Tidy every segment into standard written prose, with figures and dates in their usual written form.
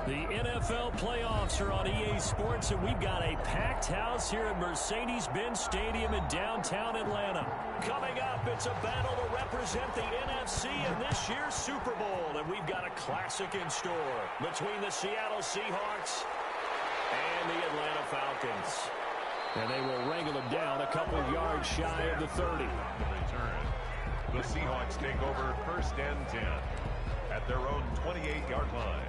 The NFL playoffs are on EA Sports, and we've got a packed house here at Mercedes-Benz Stadium in downtown Atlanta. Coming up, it's a battle to represent the NFC in this year's Super Bowl, and we've got a classic in store between the Seattle Seahawks and the Atlanta Falcons. And they will wrangle them down a couple yards shy of the 30. The Seahawks take over 1st and 10 at their own 28-yard line.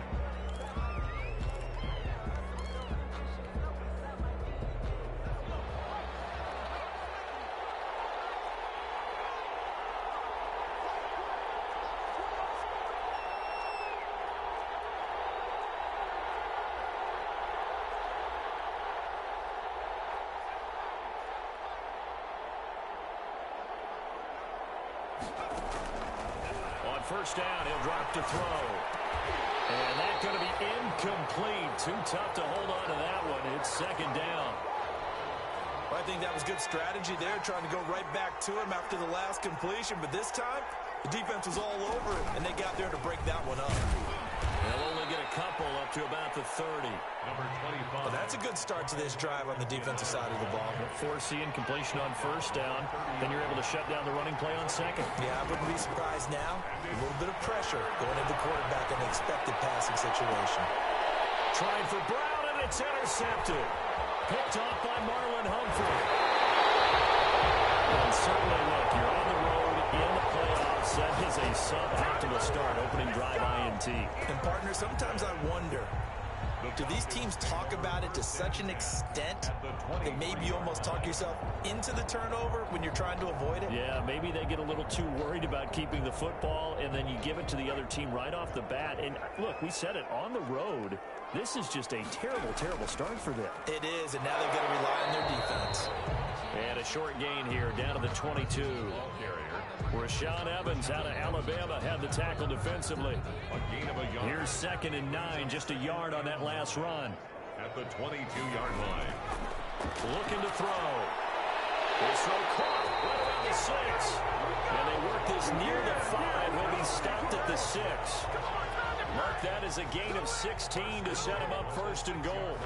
First down, he'll drop to throw. And that's going to be incomplete. Too tough to hold on to that one. It's 2nd down. Well, I think that was good strategy there, trying to go right back to him after the last completion. But this time, the defense was all over it, and they got there to break that one up. They'll only get a couple up to about the 30. Number 25. Well, that's a good start to this drive on the defensive side of the ball. Forcing completion on 1st down. Then you're able to shut down the running play on 2nd. Yeah, I wouldn't be surprised now. A little bit of pressure going into the quarterback in the expected passing situation. Trying for Brown, and it's intercepted. Picked off by Marlon Humphrey. And certainly, look, you're on the road in the playoffs. That is a suboptimal start, opening drive INT. And, partner, sometimes I wonder, do these teams talk about it to such an extent that maybe you almost talk yourself into the turnover when you're trying to avoid it? Yeah, maybe they get a little too worried about keeping the football, and then you give it to the other team right off the bat. And, look, we said it, on the road, this is just a terrible, terrible start for them. It is, and now they've got to rely on their defense. And a short gain here, down to the 22. Rashaan Evans out of Alabama had the tackle defensively. A gain of a yard. Here's 2nd and 9, just a yard on that last run. At the 22-yard line. Looking to throw. This throw caught right around the 6. And they work this near the 5. He'll be stopped at the 6. Mark that as a gain of 16 to set him up 1st and goal.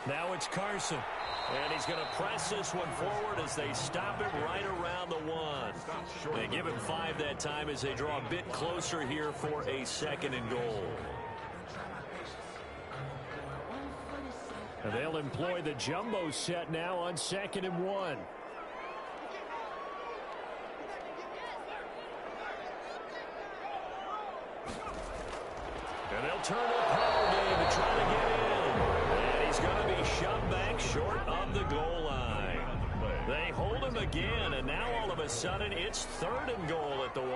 Now it's Carson. And he's going to press this one forward as they stop him right around the 1. They give him 5 that time as they draw a bit closer here for a 2nd and goal. And they'll employ the jumbo set now on 2nd and 1. And they'll turn the power game to try to get in. And he's going to be shoved back short of the goal line. They hold him again, and now all of a sudden it's 3rd and goal at the 1.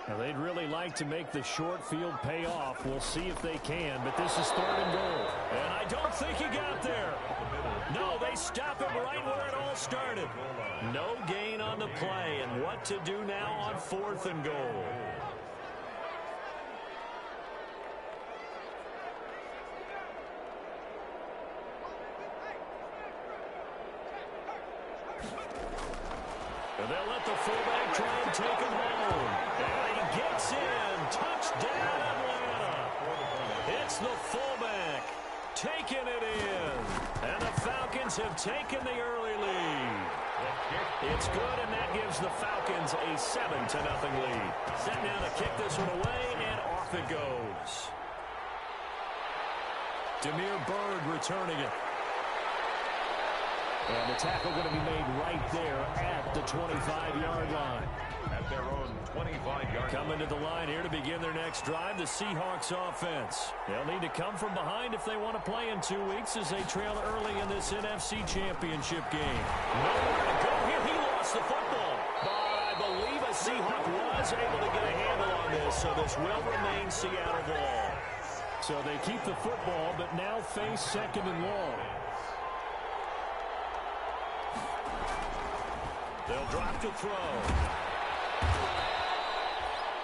Now they'd really like to make the short field pay off. We'll see if they can, but this is 3rd and goal. And I don't think he got there. No, they stop him right where it all started. No gain on the play, and what to do now on 4th and goal. And they'll let the fullback try and take him home. And he gets in. Touchdown, Atlanta. It's the fullback taking it in. And the Falcons have taken the early lead. It's good, and that gives the Falcons a 7-0 lead. Set now to kick this one away, and off it goes. Damiere Byrd returning it. And the tackle going to be made right there at the 25-yard line. At their own 25-yard line. Coming to the line here to begin their next drive, the Seahawks offense. They'll need to come from behind if they want to play in 2 weeks as they trail early in this NFC Championship game. Nowhere to go here. He lost the football. But I believe a Seahawk was able to get a handle on this, so this will remain Seattle ball. So they keep the football, but now face 2nd and long. They'll drop to throw.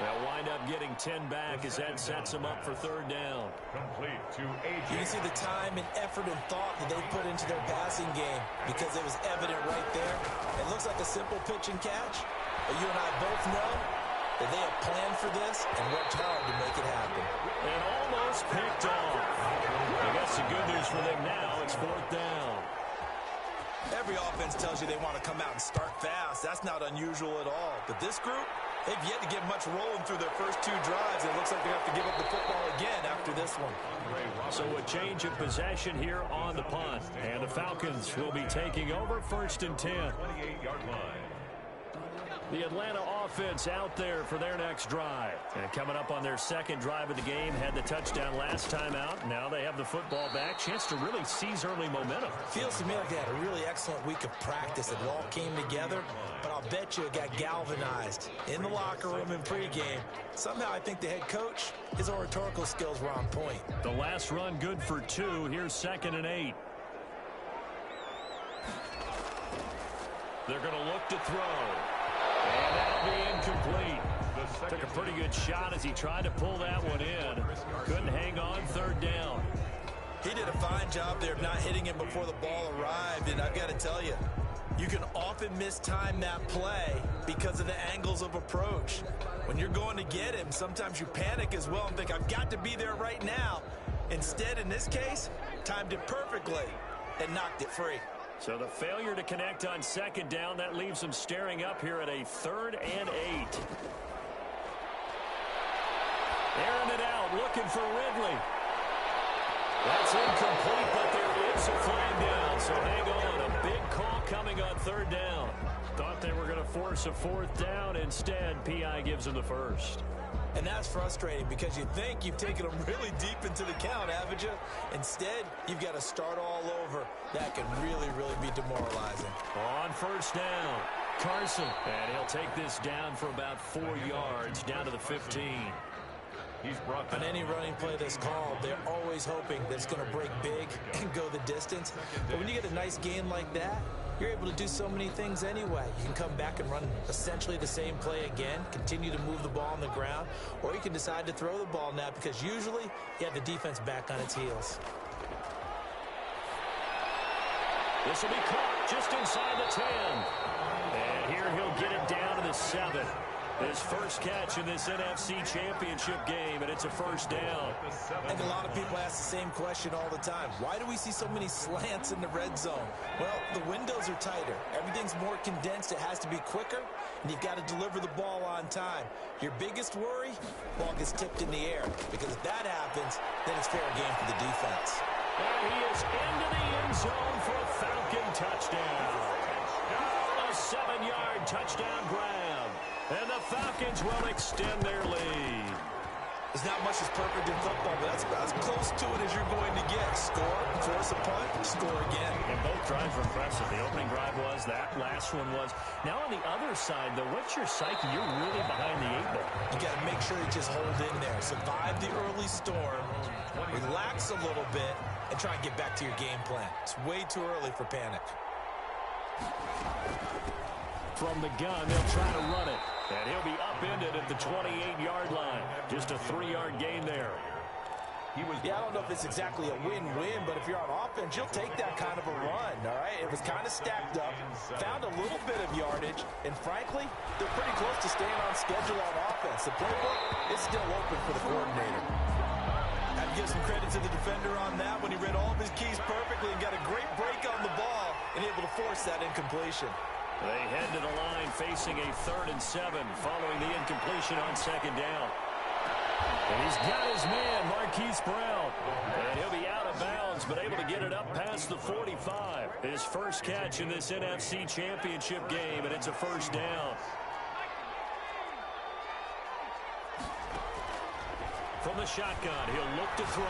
They'll wind up getting 10 back as that sets them up for third down. Complete to AJ. You can see the time and effort and thought that they put into their passing game because it was evident right there. It looks like a simple pitch and catch, but you and I both know that they have planned for this and worked hard to make it happen. And almost picked off. I guess the good news for them now, it's fourth down. Every offense tells you they want to come out and start fast. That's not unusual at all. But this group, they've yet to get much rolling through their first two drives. It looks like they have to give up the football again after this one. So a change of possession here on the punt. And the Falcons will be taking over first and 10. 28-yard line. The Atlanta offense out there for their next drive. And coming up on their second drive of the game, had the touchdown last time out. Now they have the football back. Chance to really seize early momentum. Feels to me like they had a really excellent week of practice. It all came together, but I'll bet you it got galvanized in the locker room in pregame. Somehow I think the head coach, his oratorical skills were on point. The last run good for 2. Here's 2nd and 8. They're going to look to throw. And that'll be incomplete. Took a pretty good shot as he tried to pull that one in. Couldn't hang on, third down. He did a fine job there of not hitting him before the ball arrived, and I've got to tell you, you can often mistime that play because of the angles of approach. When you're going to get him, sometimes you panic as well and think, I've got to be there right now. Instead, in this case, timed it perfectly and knocked it free. So the failure to connect on second down, that leaves them staring up here at a 3rd and 8. Airing it out, looking for Ridley. That's incomplete, but there is a flag down. So hang on, a big call coming on third down. Thought they were going to force a fourth down. Instead, P.I. gives them the first. And that's frustrating because you think you've taken them really deep into the count, haven't you? Instead, you've got to start all over. That can really, really be demoralizing. On first down, Carson. And he'll take this down for about 4 yards, down to the 15. He's brought on any running play that's called, they're always hoping that it's going to break big and go the distance. But when you get a nice gain like that, you're able to do so many things anyway. You can come back and run essentially the same play again, continue to move the ball on the ground, or you can decide to throw the ball now because usually you have the defense back on its heels. This will be caught just inside the 10. And here he'll get it down to the 7. His first catch in this NFC Championship game, and it's a first down. I think a lot of people ask the same question all the time. Why do we see so many slants in the red zone? Well, the windows are tighter. Everything's more condensed. It has to be quicker, and you've got to deliver the ball on time. Your biggest worry, ball gets tipped in the air, because if that happens, then it's fair game for the defense. And he is into the end zone for a Falcon touchdown. A 7-yard touchdown grab. And the Falcons will extend their lead. There's not much that's perfect in football, but that's as close to it as you're going to get. Score, force a punt, score again. And both drives were impressive. The opening drive was, that last one was. Now on the other side, though, what's your psyche? You're really behind the 8 ball. You got to make sure you just hold in there. Survive the early storm, relax a little bit, and try and get back to your game plan. It's way too early for panic. From the gun, they'll try to run it. And he'll be upended at the 28-yard line. Just a 3-yard gain there. Yeah, I don't know if it's exactly a win-win, but if you're on offense, you'll take that kind of a run, all right? It was kind of stacked up, found a little bit of yardage, and frankly, they're pretty close to staying on schedule on offense. The playbook is still open for the coordinator. I have to give some credit to the defender on that when he read all of his keys perfectly and got a great break on the ball and able to force that incompletion. They head to the line facing a 3rd and 7 following the incompletion on second down. And he's got his man, Marquise Brown. And he'll be out of bounds, but able to get it up past the 45. His first catch in this NFC Championship game, and it's a first down. From the shotgun, he'll look to throw.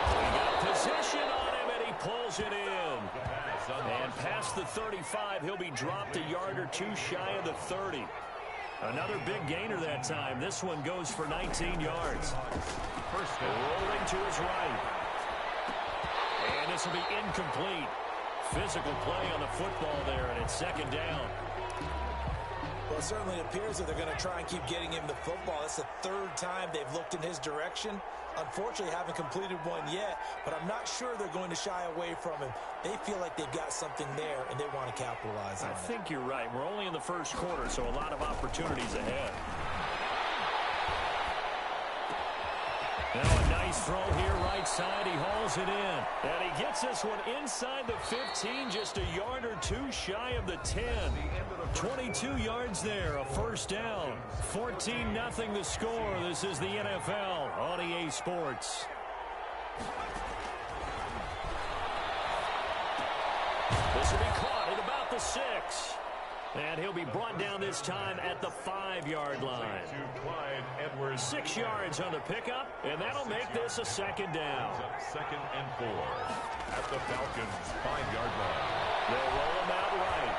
He got position on him, and he pulls it in. And past the 35, he'll be dropped a yard or two shy of the 30. Another big gainer that time. This one goes for 19 yards. Rolling to his right. And this will be incomplete. Physical play on the football there, and it's second down. Well, it certainly appears that they're going to try and keep getting him the football. It's the third time they've looked in his direction. Unfortunately, haven't completed one yet, but I'm not sure they're going to shy away from him. They feel like they've got something there, and they want to capitalize on it. I think you're right. We're only in the first quarter, so a lot of opportunities ahead. Now a nice throw here, right side. He hauls it in. And he gets this one inside the 15, just a yard or two shy of the 10. 22 yards there, a first down. 14-0 the score. This is the NFL on EA Sports. This will be caught at about the 6. And he'll be brought down this time at the 5-yard line. 6 yards on the pickup, and that'll make this a second down. Second and 4 at the Falcons' 5-yard line. They'll roll him out right.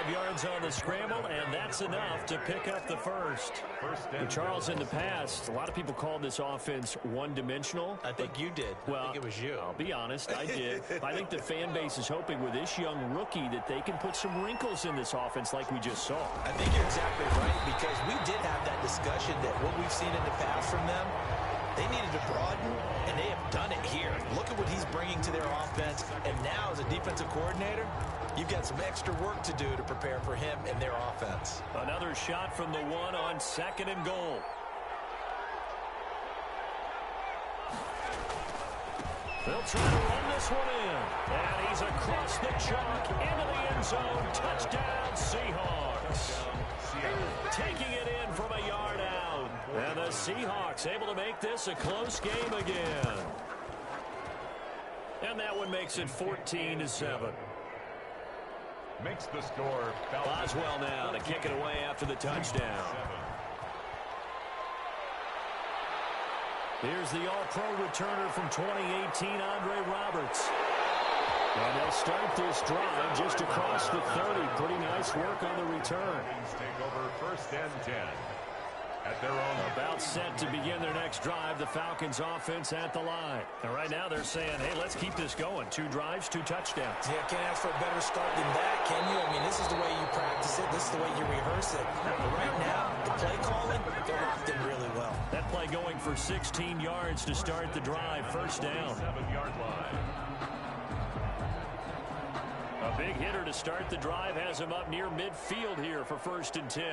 5 yards on the scramble, and that's enough to pick up the first. But Charles, in the past, a lot of people called this offense one-dimensional. I think you did. Well, I think it was you. I'll be honest, I did. I think the fan base is hoping with this young rookie that they can put some wrinkles in this offense like we just saw. I think you're exactly right, because we did have that discussion that what we've seen in the past from them, they needed to broaden, and they have done it here. Look at what he's bringing to their offense, and now as a defensive coordinator, you've got some extra work to do to prepare for him and their offense. Another shot from the 1 on second and goal. They'll try to run this one in. And he's across the chalk into the end zone. Touchdown, Seahawks. Taking it in from a yard out. And the Seahawks able to make this a close game again. And that one makes it 14-7. Makes the score. Boswell now to kick it away after the touchdown. Here's the All-Pro returner from 2018, Andre Roberts. And they'll start this drive just across the 30. Pretty nice work on the return. Take over first and 10. At their own. About set to begin their next drive, the Falcons offense at the line. And right now they're saying, hey, let's keep this going. 2 drives, 2 touchdowns. Yeah, can't ask for a better start than that, can you? I mean, this is the way you practice it. This is the way you rehearse it. But right now, the play calling, they're locked in really well. That play going for 16 yards to start the drive. First down. 7-yard line. A big hitter to start the drive has him up near midfield here for first and 10.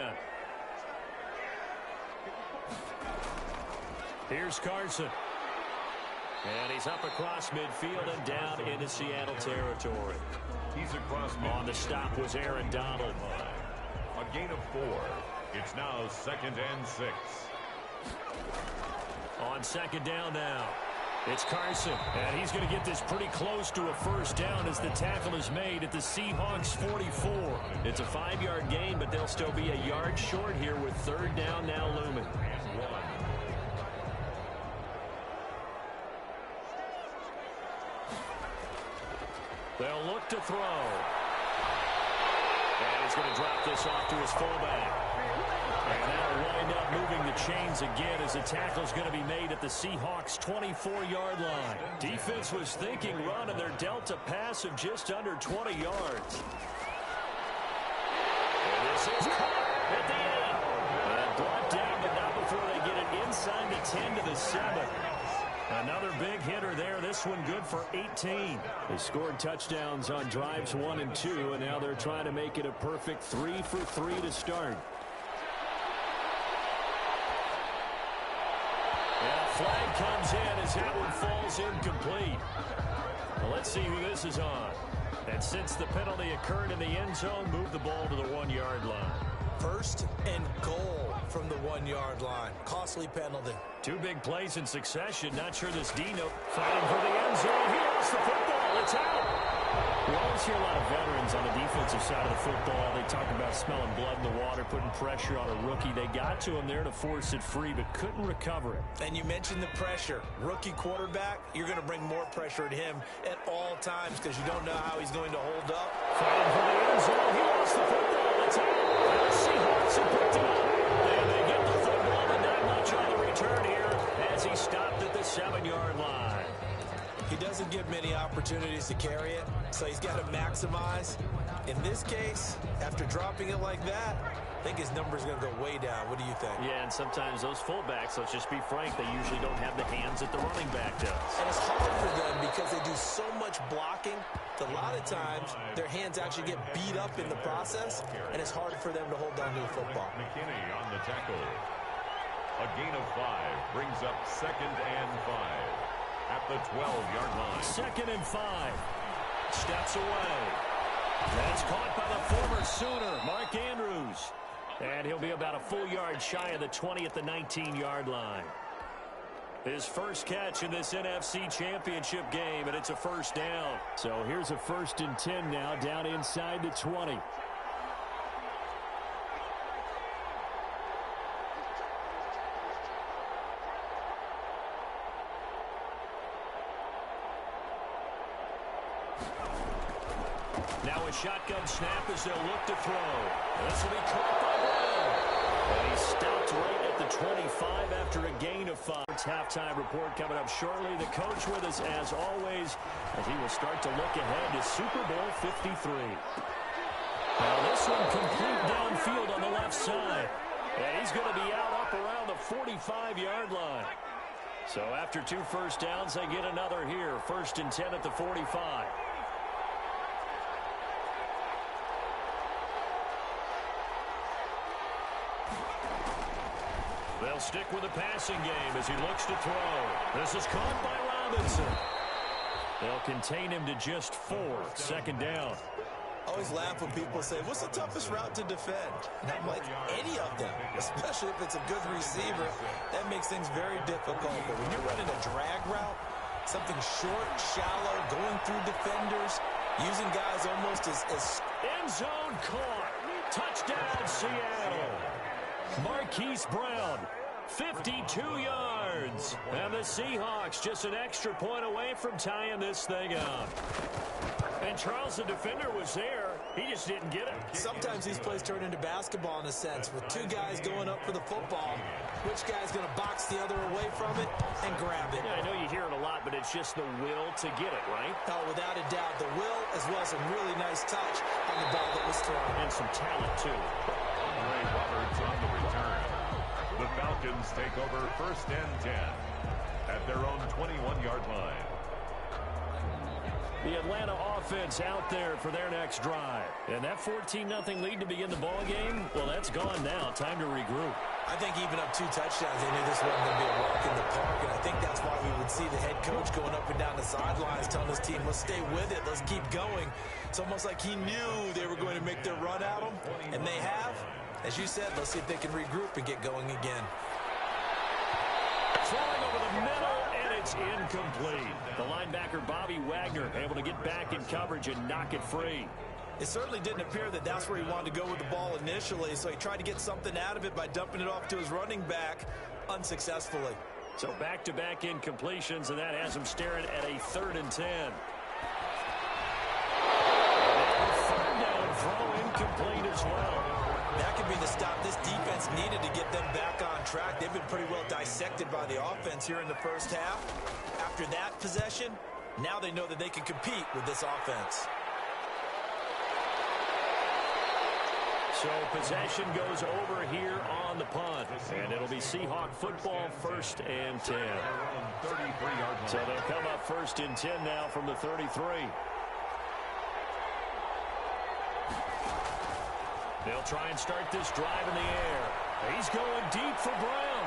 Here's Carson. And he's up across midfield and down into Seattle territory. He's across midfield. On the stop was Aaron Donald. A gain of 4. It's now second and 6. On second down now. It's Carson. And he's going to get this pretty close to a first down as the tackle is made at the Seahawks 44. It's a 5-yard gain, but they'll still be a yard short here with third down now looming. They'll look to throw. And he's going to drop this off to his fullback. And that'll wind up moving the chains again as the tackle's going to be made at the Seahawks' 24-yard line. Defense was thinking run, and they're dealt a pass of just under 20 yards. And this is caught at the end. And brought down, but not before they get it inside the 10 to the 7. Another big hitter there. This one good for 18. They scored touchdowns on drives 1 and 2, and now they're trying to make it a perfect 3 for 3 to start. And a flag comes in as that one falls incomplete. Well, let's see who this is on. And since the penalty occurred in the end zone, move the ball to the 1-yard line. First and goal from the 1-yard line. Costly penalty. 2 big plays in succession. Not sure this Dino fighting for the end zone. He lost the football. It's out. We always hear a lot of veterans on the defensive side of the football. They talk about smelling blood in the water, putting pressure on a rookie. They got to him there to force it free, but couldn't recover it. And you mentioned the pressure. Rookie quarterback, you're going to bring more pressure at him at all times because you don't know how he's going to hold up. Fighting for the end zone. He lost the football. It's out. And the Seahawks have picked it up. And they get the football, and not much on the return here as he stopped at the 7-yard line. He doesn't give many opportunities to carry it, so he's got to maximize. In this case, after dropping it like that, I think his number's going to go way down. What do you think? Yeah, and sometimes those fullbacks, let's just be frank, they usually don't have the hands that the running back does. And it's hard for them because they do so much blocking. A lot of times, their hands actually get beat up in the process, and it's hard for them to hold down to the football. McKinney on the tackle. A gain of 5 brings up 2nd and 5 at the 12-yard line. 2nd and 5. Steps away. That's caught by the former Sooner, Mark Andrews. And he'll be about a full yard shy of the 20 at the 19-yard line. His first catch in this NFC Championship game, and it's a first down. So here's a 1st and 10 now, down inside the 20. Now a shotgun snap as they'll look to throw. This will be caught by Brown. And he's stopped right at the 25 after a gain of 5. It's halftime report coming up shortly. The coach with us as always as he will start to look ahead to Super Bowl 53. Now this one complete downfield on the left side. And he's going to be out up around the 45-yard line. So after 2 first downs, they get another here. 1st and 10 at the 45. They'll stick with the passing game as he looks to throw. This is caught by Robinson. They'll contain him to just 4. 2nd down. I always laugh when people say, what's the toughest route to defend? And I'm like, any of them, especially if it's a good receiver. That makes things very difficult. But when you're running a drag route, something short, shallow, going through defenders, using guys almost as end zone caught. Touchdown, Seattle. Marquise Brown, 52 yards. And the Seahawks just an extra point away from tying this thing up. And Charles, the defender, was there. He just didn't get it. Sometimes these plays turn into basketball in a sense, with 2 guys going up for the football. Which guy's going to box the other away from it and grab it? Yeah, I know you hear it a lot, but it's just the will to get it, right? Oh, without a doubt, the will as well as a really nice touch on the ball that was thrown. And some talent, too. Ray Roberts on the return. The Falcons take over 1st and 10 at their own 21-yard line. The Atlanta offense out there for their next drive. And that 14-0 lead to begin the ball game, well, that's gone now. Time to regroup. I think even up 2 touchdowns, they knew this wasn't going to be a walk in the park. And I think that's why we would see the head coach going up and down the sidelines telling his team, let's stay with it, let's keep going. It's almost like he knew they were going to make their run at him. And they have. As you said, let's see if they can regroup and get going again. Throwing over the middle, and it's incomplete. The linebacker, Bobby Wagner, able to get back in coverage and knock it free. It certainly didn't appear that that's where he wanted to go with the ball initially, so he tried to get something out of it by dumping it off to his running back unsuccessfully. So back-to-back incompletions, and that has him staring at a 3rd and 10. And a 3rd down throw incomplete as well. That could be the stop this defense needed to get them back on track. They've been pretty well dissected by the offense here in the first half. After that possession, now they know that they can compete with this offense. So possession goes over here on the punt. And it'll be Seahawk football, 1st and 10. So they'll come up 1st and 10 now from the 33. They'll try and start this drive in the air. He's going deep for Brown.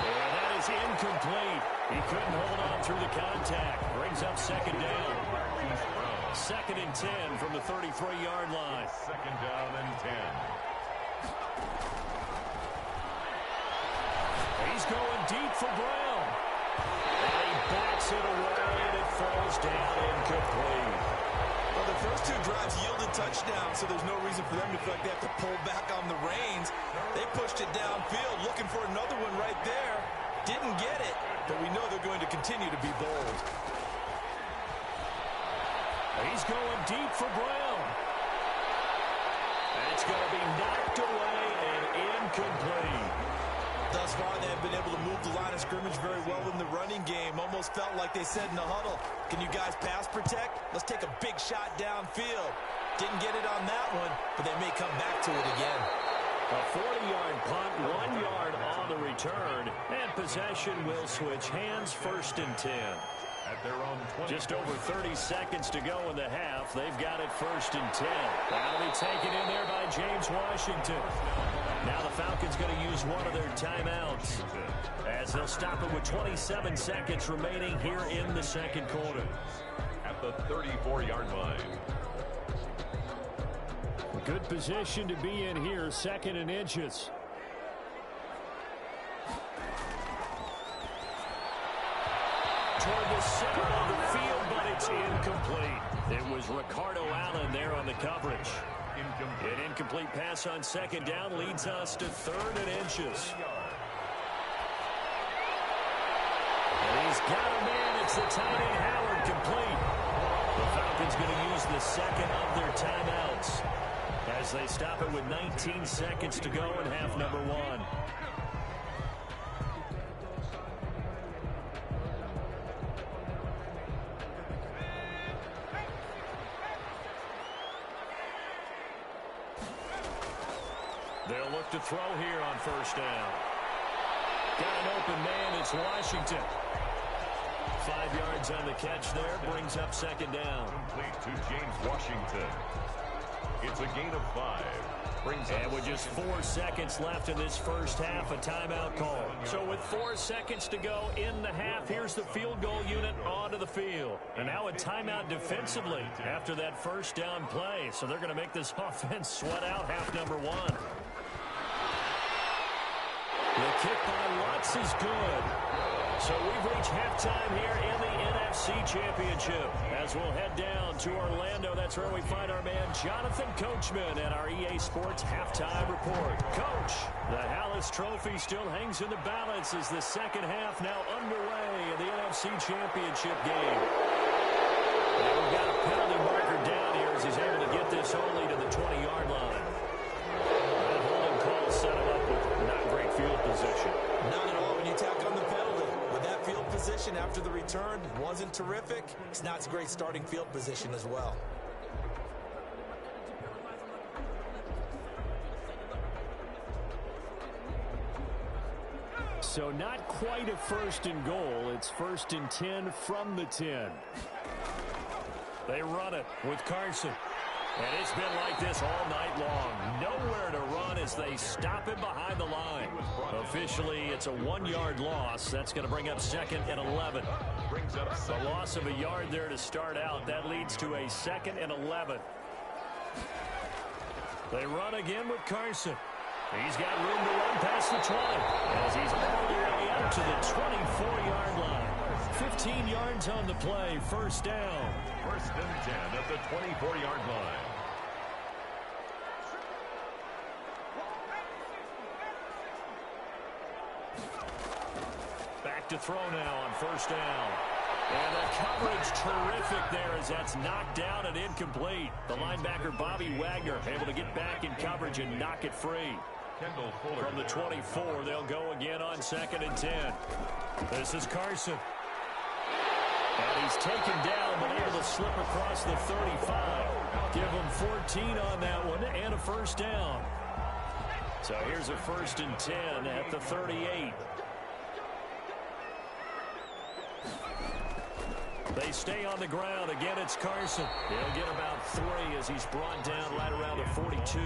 And that is incomplete. He couldn't hold on through the contact. Brings up 2nd down. 2nd and 10 from the 33-yard line. 2nd down and 10. He's going deep for Brown. And he backs it away, and it falls down incomplete. Well, the first 2 drives yielded touchdowns, so there's no reason for them to feel like they have to pull back on the reins. They pushed it downfield, looking for another one right there. Didn't get it, but we know they're going to continue to be bold. He's going deep for Brown. That's going to be knocked away and incomplete. Thus far, they have been able to move the line of scrimmage very well in the running game. Almost felt like they said in the huddle, can you guys pass protect? Let's take a big shot downfield. Didn't get it on that one, but they may come back to it again. A 40-yard punt, 1 yard on the return, and possession will switch hands, 1st and 10. At their own 20. Just over 30 seconds to go in the half. They've got it 1st and 10. That'll be taken in there by James Washington. Now the Falcons going to use one of their timeouts as they'll stop it with 27 seconds remaining here in the second quarter. At the 34-yard line. Good position to be in here, 2nd and inches. Toward the center of the field, but it's incomplete. It was Ricardo Allen there on the coverage. An incomplete pass on 2nd down leads us to 3rd and inches. And he's got a man. It's the tight end Howard, complete. The Falcons going to use the 2nd of their timeouts as they stop it with 19 seconds to go in half number 1. They'll look to throw here on 1st down. Got an open man. It's Washington. 5 yards on the catch there. Brings up 2nd down. Complete to James Washington. It's a gain of 5. And with just 4 seconds left in this first half, a timeout call. So with 4 seconds to go in the half, here's the field goal unit onto the field. And now a timeout defensively after that 1st down play. So they're going to make this offense sweat out half number 1. The kick by Lutz is good. So we've reached halftime here in the NFC Championship. As we'll head down to Orlando, that's where we find our man Jonathan Coachman at our EA Sports Halftime Report. Coach, the Hallis Trophy still hangs in the balance as the second half now underway in the NFC Championship game. And we've got a penalty marker down here as he's able to get this only to the 20-yard line. That holding call set him up with not great field position. Not at all when you tack on the penalty. With that field position after the return wasn't terrific. It's not a great starting field position as well. So not quite a 1st and goal. It's 1st and 10 from the 10. They run it with Carson. And it's been like this all night long. Nowhere to run as they stop him behind the line. Officially, it's a 1-yard loss. That's going to bring up 2nd and 11. The loss of a yard there to start out. That leads to a 2nd and 11. They run again with Carson. He's got room to run past the 20 as he's all the way up to the 24-yard line. 15 yards on the play, 1st down. 1st and 10 at the 24-yard line. Back to throw now on 1st down. And the coverage terrific there as that's knocked down and incomplete. The linebacker Bobby Wagner able to get back in coverage and knock it free. From the 24, they'll go again on 2nd and 10. This is Carson. And he's taken down, but able to slip across the 35. Give him 14 on that one and a 1st down. So here's a 1st and 10 at the 38. They stay on the ground. Again, it's Carson. He'll get about 3 as he's brought down right around the 42.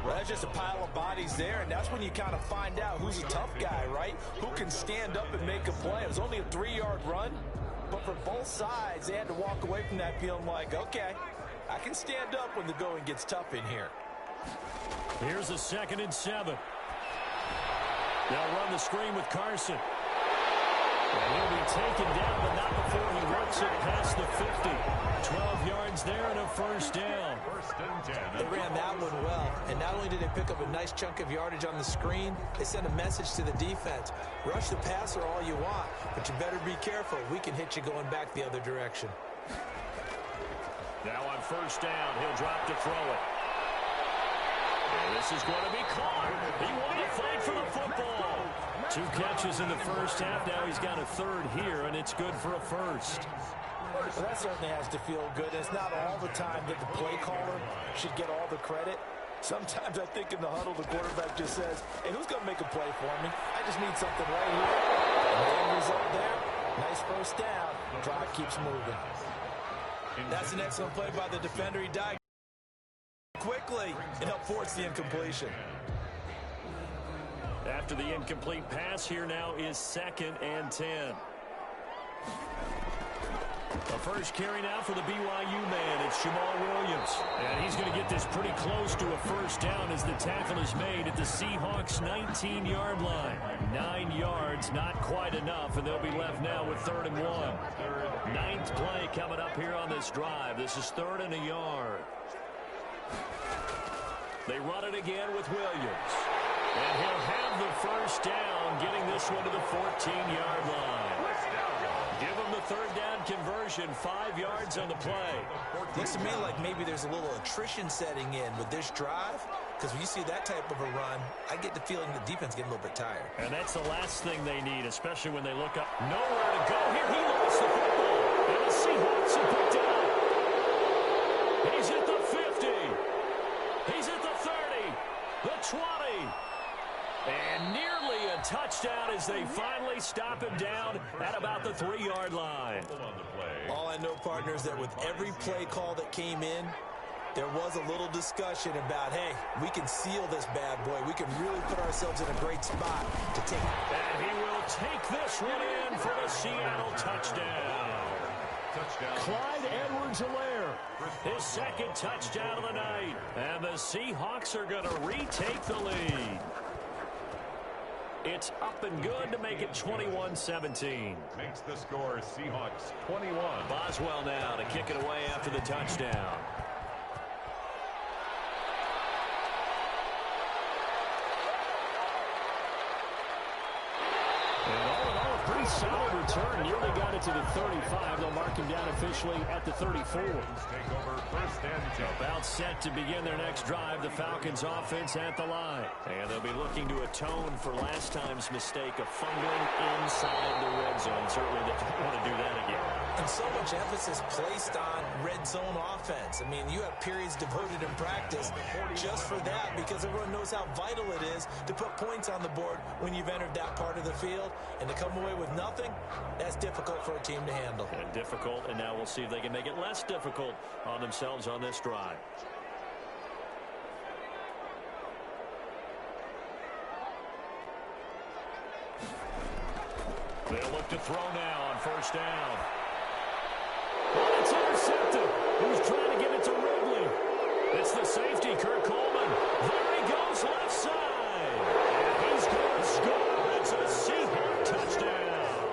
Well, that's just a pile of bodies there, and that's when you kind of find out who's a tough guy, right? Who can stand up and make a play. It was only a 3-yard run, but for both sides, they had to walk away from that feeling like, okay, I can stand up when the going gets tough in here. Here's a 2nd and 7. They'll run the screen with Carson. And he'll be taken down, but not before he works it past the 50. 12 yards there and a 1st down. 1st and 10. They ran that one well, and not only did they pick up a nice chunk of yardage on the screen, they sent a message to the defense. Rush the passer all you want, but you better be careful. We can hit you going back the other direction. Now on 1st down, he'll drop to throw it. And This is going to be caught. He won the fight for the football. 2 catches in the first half. Now he's got a third here, and it's good for a first. Well, that certainly has to feel good. It's not all the time that the play caller should get all the credit. Sometimes I think in the huddle, the quarterback just says, hey, who's going to make a play for me? I just need something right here. And the end result there, nice first down. Drive keeps moving. That's an excellent play by the defender. He died quickly and helped force the incompletion. After the incomplete pass, here now is 2nd and 10. The first carry now for the BYU man. It's Jamal Williams. And he's going to get this pretty close to a first down as the tackle is made at the Seahawks' 19-yard line. 9 yards, not quite enough, and they'll be left now with 3rd and 1. 9th play coming up here on this drive. This is 3rd and a yard. They run it again with Williams. And he'll have the first down, getting this one to the 14-yard line. Give him the 3rd down conversion, 5 yards on the play. Looks to me like maybe there's a little attrition setting in with this drive, because when you see that type of a run, I get the feeling the defense getting a little bit tired. And that's the last thing they need, especially when they look up. Nowhere to go here. He lost the football. And the Seahawks are picked up. He's at the 50. He's at the 30. The 20. And nearly a touchdown as they finally stop him down at about the 3-yard line. All I know, partner, is that with every play call that came in, there was a little discussion about, hey, we can seal this bad boy. We can really put ourselves in a great spot to take it. And he will take this one in for the Seattle touchdown. Clyde Edwards-Helaire, his 2nd touchdown of the night. And the Seahawks are going to retake the lead. It's up and good to make it 21-17. Makes the score Seahawks 21. Boswell now to kick it away after the touchdown. And all in all, a pretty solid return. Nearly got it to the 35. They'll mark him down officially at the 34. Take over 1st and 10. About set to begin their next drive. The Falcons offense at the line. And they'll be looking to atone for last time's mistake of fumbling inside the red zone. Certainly they don't want to do that again. And so much emphasis placed on red zone offense. I mean, you have periods devoted in practice just for that, because everyone knows how vital it is to put points on the board when you've entered that part of the field. And to come away with nothing, that's difficult for a team to handle. And difficult, and now we'll see if they can make it less difficult on themselves on this drive. They'll look to throw now on 1st down. Oh, it's intercepted. Who's trying to get it to Ridley? It's the safety, Kurt Coleman. There he goes, left side. And he's going to score. It's a Seahawk touchdown.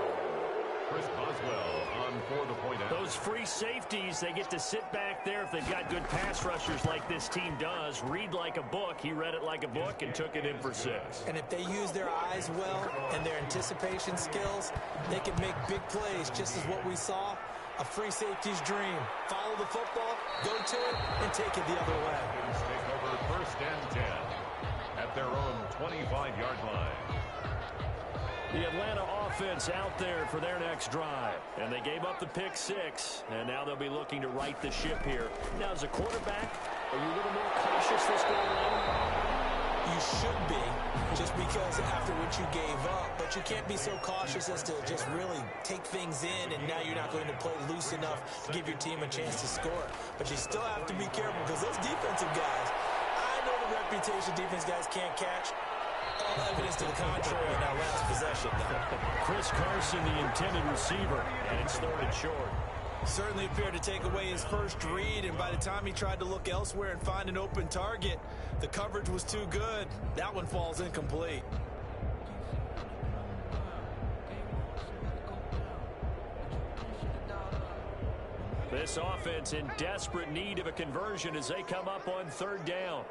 Chris Boswell on for the point out. Those free safeties, they get to sit back there if they've got good pass rushers like this team does. Read like a book. He read it like a book and took it in for 6. And if they use their eyes well and their anticipation skills, they can make big plays, just as what we saw. A free safety's dream. Follow the football, go to it, and take it the other way. Take over 1st and 10 at their own 25-yard line. The Atlanta offense out there for their next drive. And they gave up the pick 6, and now they'll be looking to right the ship here. Now, as a quarterback, are you a little more cautious this going on? You should be, just because after what you gave up, but you can't be so cautious as to just really take things in, and now you're not going to play loose enough to give your team a chance to score. But you still have to be careful, because those defensive guys, I know the reputation defense guys can't catch. All evidence to the contrary in that last possession. Chris Carson, the intended receiver, and it's 3rd and short. Certainly appeared to take away his first read, and by the time he tried to look elsewhere and find an open target, the coverage was too good. That one falls incomplete. This offense in desperate need of a conversion as they come up on 3rd down.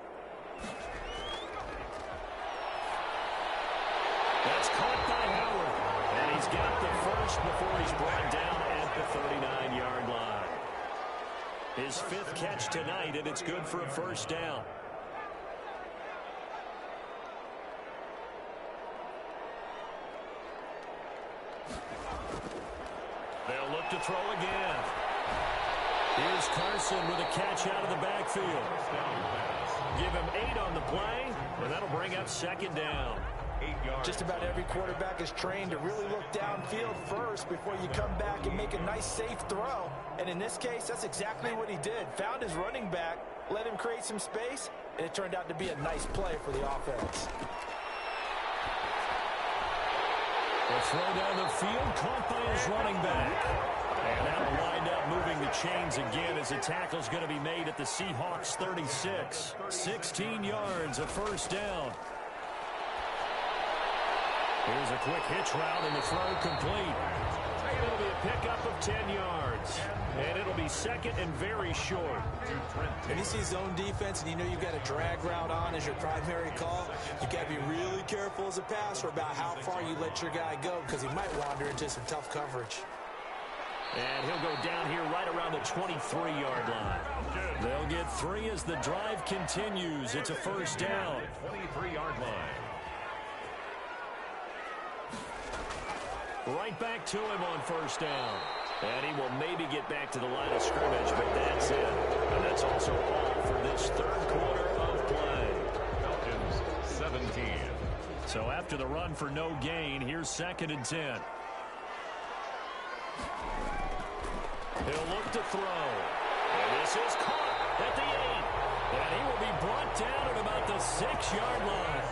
That's caught by Howard, and he's got the first before he's brought down at the 39-yard line. His 5th catch tonight, and it's good for a first down. look to throw again. Here's Carson with a catch out of the backfield. Give him 8 on the play, and that'll bring up second down. 8 yards. Just about every quarterback is trained to really look downfield first before you come back and make a nice, safe throw. And in this case, that's exactly what he did. Found his running back, let him create some space, and it turned out to be a nice play for the offense. The throw down the field, caught by his running back. And that'll wind up moving the chains again as the tackle's going to be made at the Seahawks 36. 16 yards, a first down. Here's a quick hitch route, and the throw complete. It'll be a pickup of 10 yards. And it'll be second and very short. When you see zone defense and you know you've got a drag route on as your primary call, you've got to be really careful as a passer about how far you let your guy go because he might wander into some tough coverage. And he'll go down here right around the 23-yard line. They'll get 3 as the drive continues. It's a first down. 23-yard line. Right back to him on first down. And he will maybe get back to the line of scrimmage, but that's it. And that's also all for this third quarter of play. Falcons 17. So after the run for no gain, here's 2nd and 10. He'll look to throw. And this is caught at the 8. And he will be brought down at about the 6-yard line.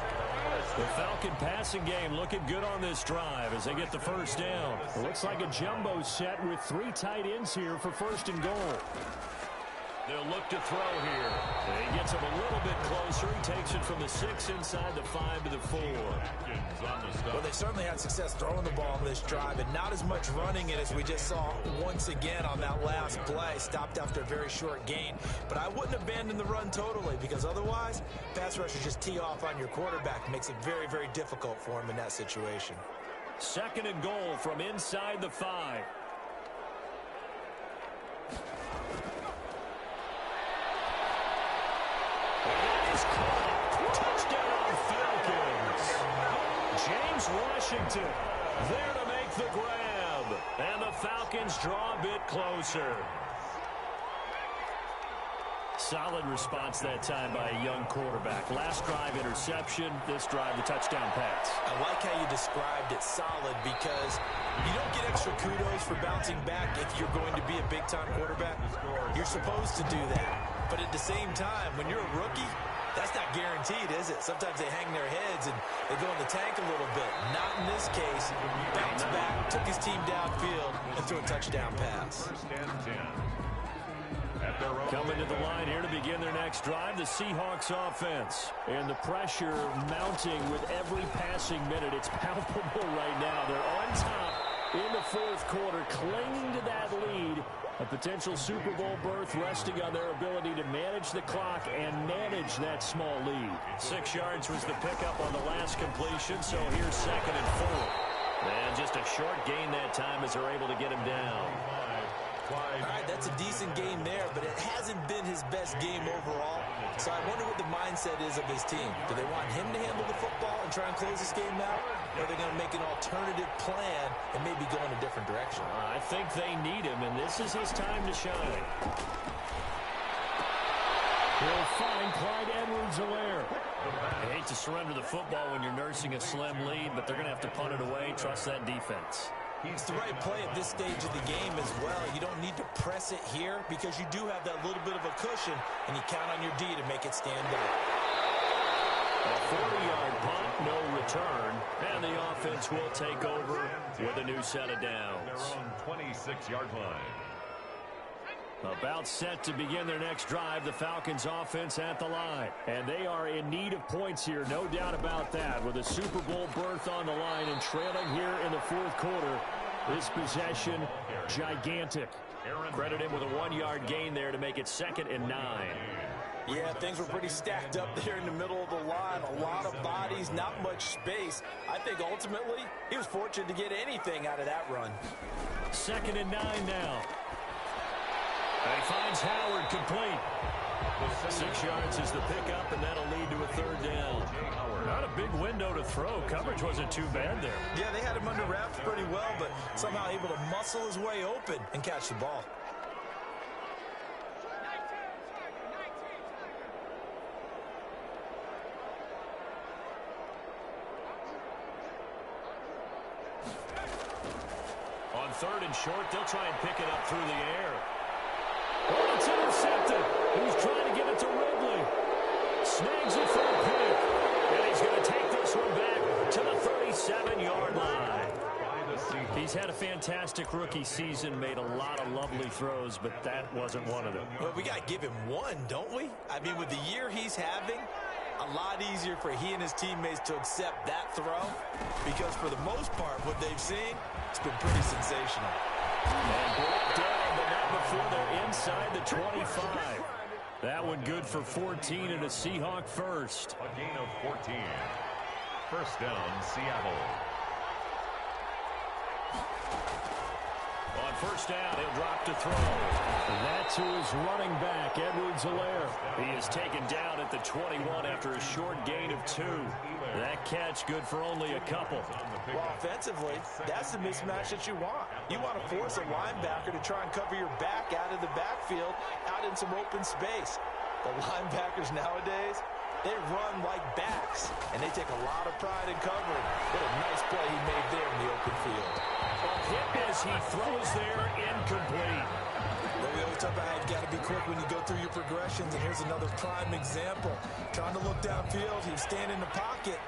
The Falcon passing game looking good on this drive as they get the first down. It looks like a jumbo set with 3 tight ends here for first and goal. They'll look to throw here. And he gets him a little bit closer. He takes it from the 6 inside the 5 to the 4. Well, they certainly had success throwing the ball on this drive and not as much running it as we just saw once again on that last play. Stopped after a very short gain. But I wouldn't abandon the run totally because otherwise, pass rushers just tee off on your quarterback. Makes it very, very difficult for him in that situation. 2nd and goal from inside the 5. Touchdown, Falcons. James Washington there to make the grab. And the Falcons draw a bit closer. Solid response that time by a young quarterback. Last drive interception, this drive the touchdown pass. I like how you described it solid because you don't get extra kudos for bouncing back if you're going to be a big-time quarterback. You're supposed to do that. But at the same time, when you're a rookie, that's not guaranteed, is it? Sometimes they hang their heads and they go in the tank a little bit. Not in this case. Bounced back, took his team downfield, and threw a touchdown pass. First and 10. Coming to the line here to begin their next drive, the Seahawks offense. And the pressure mounting with every passing minute. It's palpable right now. They're on top in the 4th quarter, clinging to that lead. A potential Super Bowl berth resting on their ability to manage the clock and manage that small lead. 6 yards was the pickup on the last completion, so here's 2nd and 4. And just a short gain that time as they're able to get him down. All right, that's a decent game there, but it hasn't been his best game overall. So I wonder what the mindset is of his team. Do they want him to handle the football and try and close this game out? Or are they going to make an alternative plan and maybe go in a different direction? I think they need him, and this is his time to shine. He'll find Clyde Edwards-Helaire. I hate to surrender the football when you're nursing a slim lead, but they're going to have to punt it away. Trust that defense. It's the right play at this stage of the game as well. You don't need to press it here because you do have that little bit of a cushion, and you count on your D to make it stand up. A 40-yard punt, no return, and the offense will take over with a new set of downs. Their own 26-yard line. About set to begin their next drive, the Falcons offense at the line. And they are in need of points here, no doubt about that. With a Super Bowl berth on the line and trailing here in the 4th quarter, this possession, gigantic. Credit him with a 1-yard gain there to make it 2nd and 9. Yeah, things were pretty stacked up there in the middle of the line. A lot of bodies, not much space. I think ultimately he was fortunate to get anything out of that run. 2nd and 9 now. And he finds Howard complete. 6 yards is the pickup, and that'll lead to a 3rd down. Not a big window to throw. Coverage wasn't too bad there. Yeah, they had him under wraps pretty well, but somehow able to muscle his way open and catch the ball. On 3rd and short, they'll try and pick it up through the air. Oh, it's intercepted. He's trying to give it to Ridley. Snags it for a pick. And he's going to take this one back to the 37-yard line. He's had a fantastic rookie season, made a lot of lovely throws, but that wasn't one of them. Well, we got to give him one, don't we? I mean, with the year he's having, a lot easier for he and his teammates to accept that throw, because for the most part, what they've seen, it's been pretty sensational. And brought down, but not before they're inside the 25. That one good for 14 and a Seahawk first. A gain of 14. First down, Seattle. On first down, he'll drop to throw. That's who is running back, Edwards-Helaire. He is taken down at the 21 after a short gain of 2. That catch good for only a couple. Well, offensively, that's the mismatch that you want. You want to force a linebacker to try and cover your back out of the backfield, out in some open space. The linebackers nowadays, they run like backs, and they take a lot of pride in covering. What a nice play he made there in the open field. A hit as he throws there, incomplete. Well, we always talk about how you got to be quick when you go through your progressions, and here's another prime example. Trying to look downfield, he was standing in the pocket,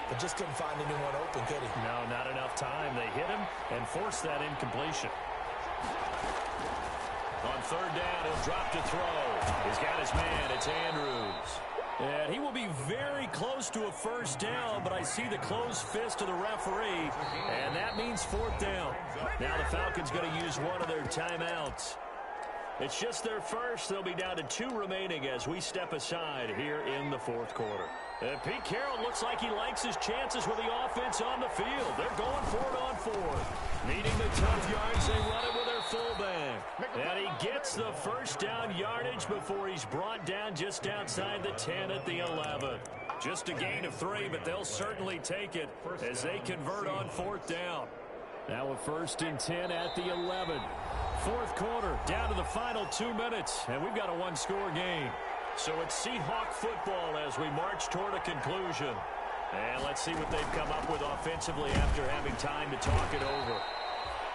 but just couldn't find anyone open, could he? No, not enough time. They hit him and forced that incompletion. On 3rd down, he'll drop to throw. He's got his man. It's Andrews. And he will be very close to a first down, but I see the closed fist of the referee, and that means 4th down. Now the Falcons going to use one of their timeouts. It's just their first. They'll be down to 2 remaining as we step aside here in the 4th quarter. And Pete Carroll looks like he likes his chances with the offense on the field. They're going for it on 4th. Needing the tough yards, they run it with their fullback. And he gets the first down yardage before he's brought down just outside the 10 at the 11. Just a gain of 3, but they'll certainly take it as they convert on 4th down. Now a 1st and 10 at the 11. 4th quarter, down to the final 2 minutes, and we've got a 1-score game. So it's Seahawk football as we march toward a conclusion. And let's see what they've come up with offensively after having time to talk it over.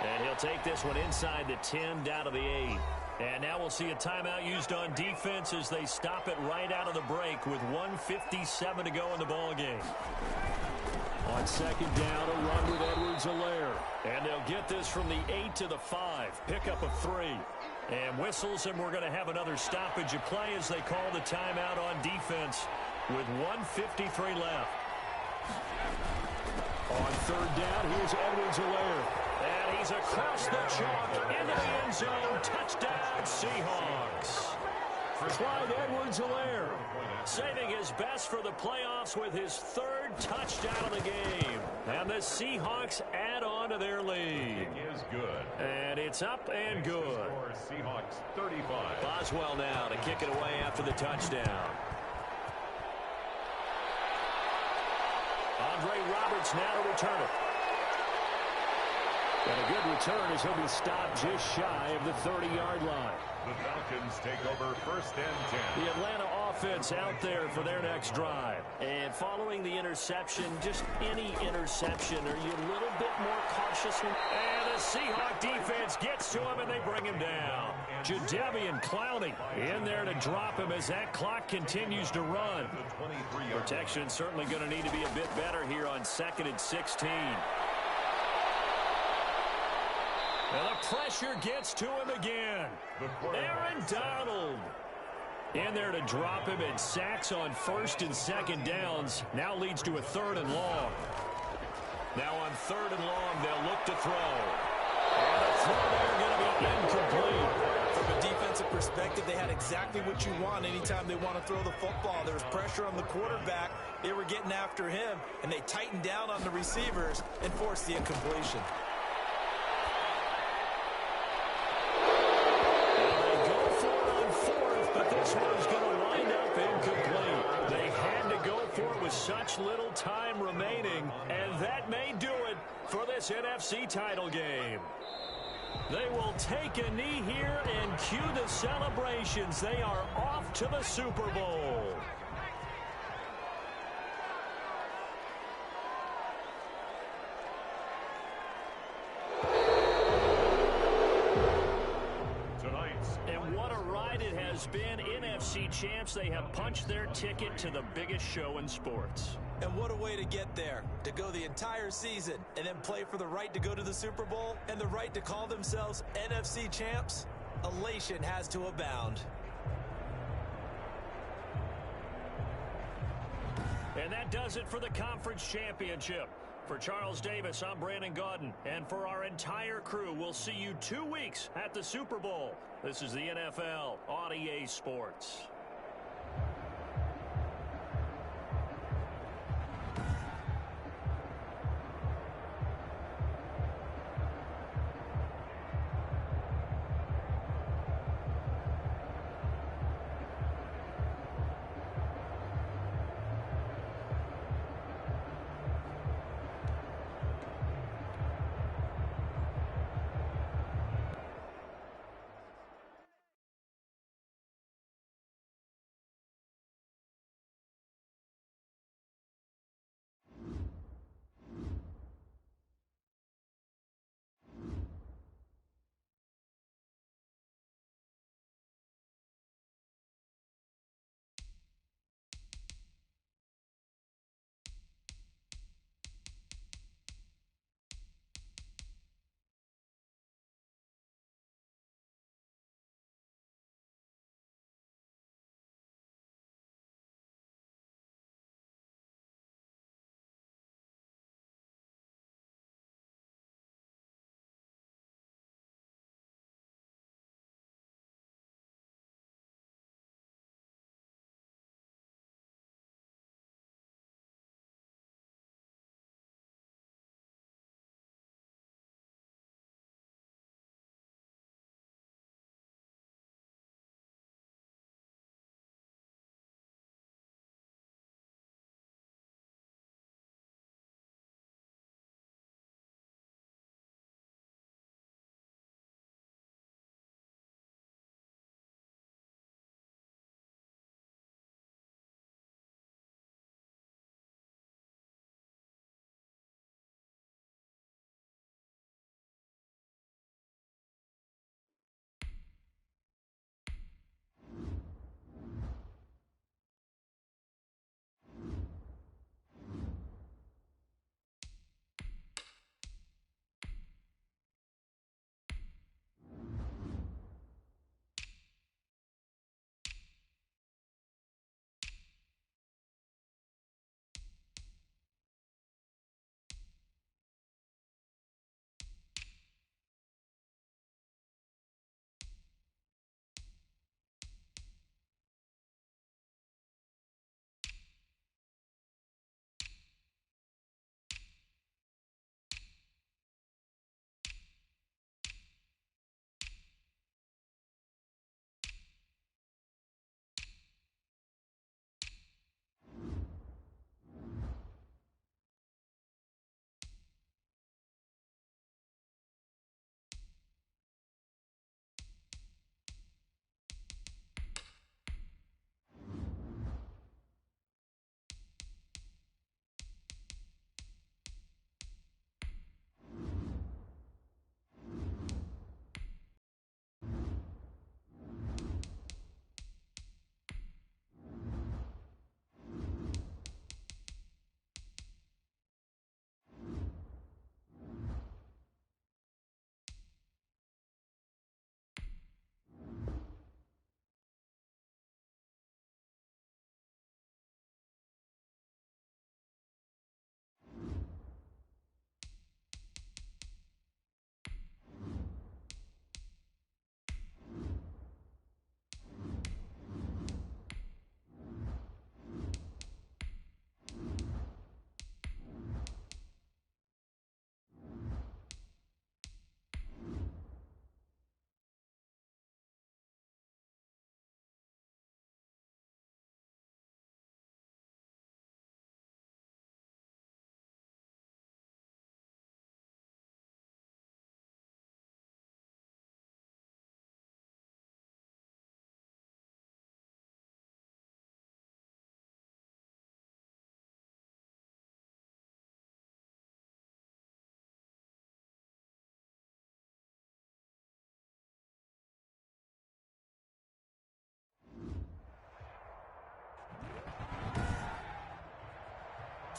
And he'll take this one inside the 10 down to the 8. And now we'll see a timeout used on defense as they stop it right out of the break with 1:57 to go in the ballgame. On 2nd down, a run with Edwards-Helaire. And they'll get this from the 8 to the 5. Pickup of 3. And whistles, and we're going to have another stoppage of play as they call the timeout on defense with 1:53 left. On 3rd down, here's Edwards-Helaire. And he's across the chalk into the end zone. Touchdown, Seahawks. Clyde Edwards-Helaire saving his best for the playoffs with his 3rd touchdown of the game. And the Seahawks add on to their lead. It is good. And it's up and good. Seahawks 35. Boswell now to kick it away after the touchdown. Andre Roberts now to return it. And a good return as he'll be stopped just shy of the 30-yard line. The Falcons take over 1st and 10. The Atlanta offense out there for their next drive. And following the interception, just any interception, are you a little bit more cautious? And the Seahawk defense gets to him, and they bring him down. Jadeveon Clowney in there to drop him as that clock continues to run. Protection certainly going to need to be a bit better here on 2nd and 16. And the pressure gets to him again. Aaron Donald in there to drop him, and sacks on 1st and 2nd downs. Now leads to a 3rd and long. Now on 3rd and long, they'll look to throw. And the throw there going to be incomplete. From a defensive perspective, they had exactly what you want anytime they want to throw the football. There was pressure on the quarterback. They were getting after him, and they tightened down on the receivers and forced the incompletion. This one's going to wind up incomplete. They had to go for it with with such little time remaining, and that may do it for this NFC title game. They will take a knee here and cue the celebrations. They are off to the Super Bowl. And what a ride it has been. NFC champs, they have punched their ticket to the biggest show in sports. And what a way to get there, to go the entire season and then play for the right to go to the Super Bowl and the right to call themselves NFC champs. Elation has to abound. And that does it for the conference championship. For Charles Davis, I'm Brandon Gaudin. And for our entire crew, we'll see you 2 weeks at the Super Bowl. This is the NFL on EA Sports.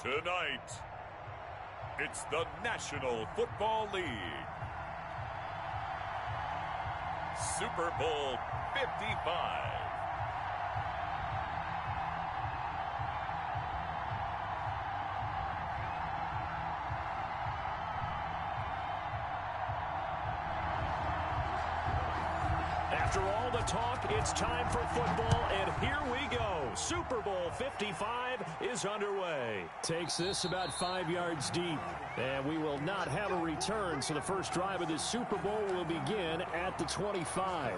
Tonight, it's the National Football League. Super Bowl 55. After all the talk, it's time for football, and here we go. Super Bowl 55 is underway. Takes this about 5 yards deep, and we will not have a return, so the first drive of this Super Bowl will begin at the 25.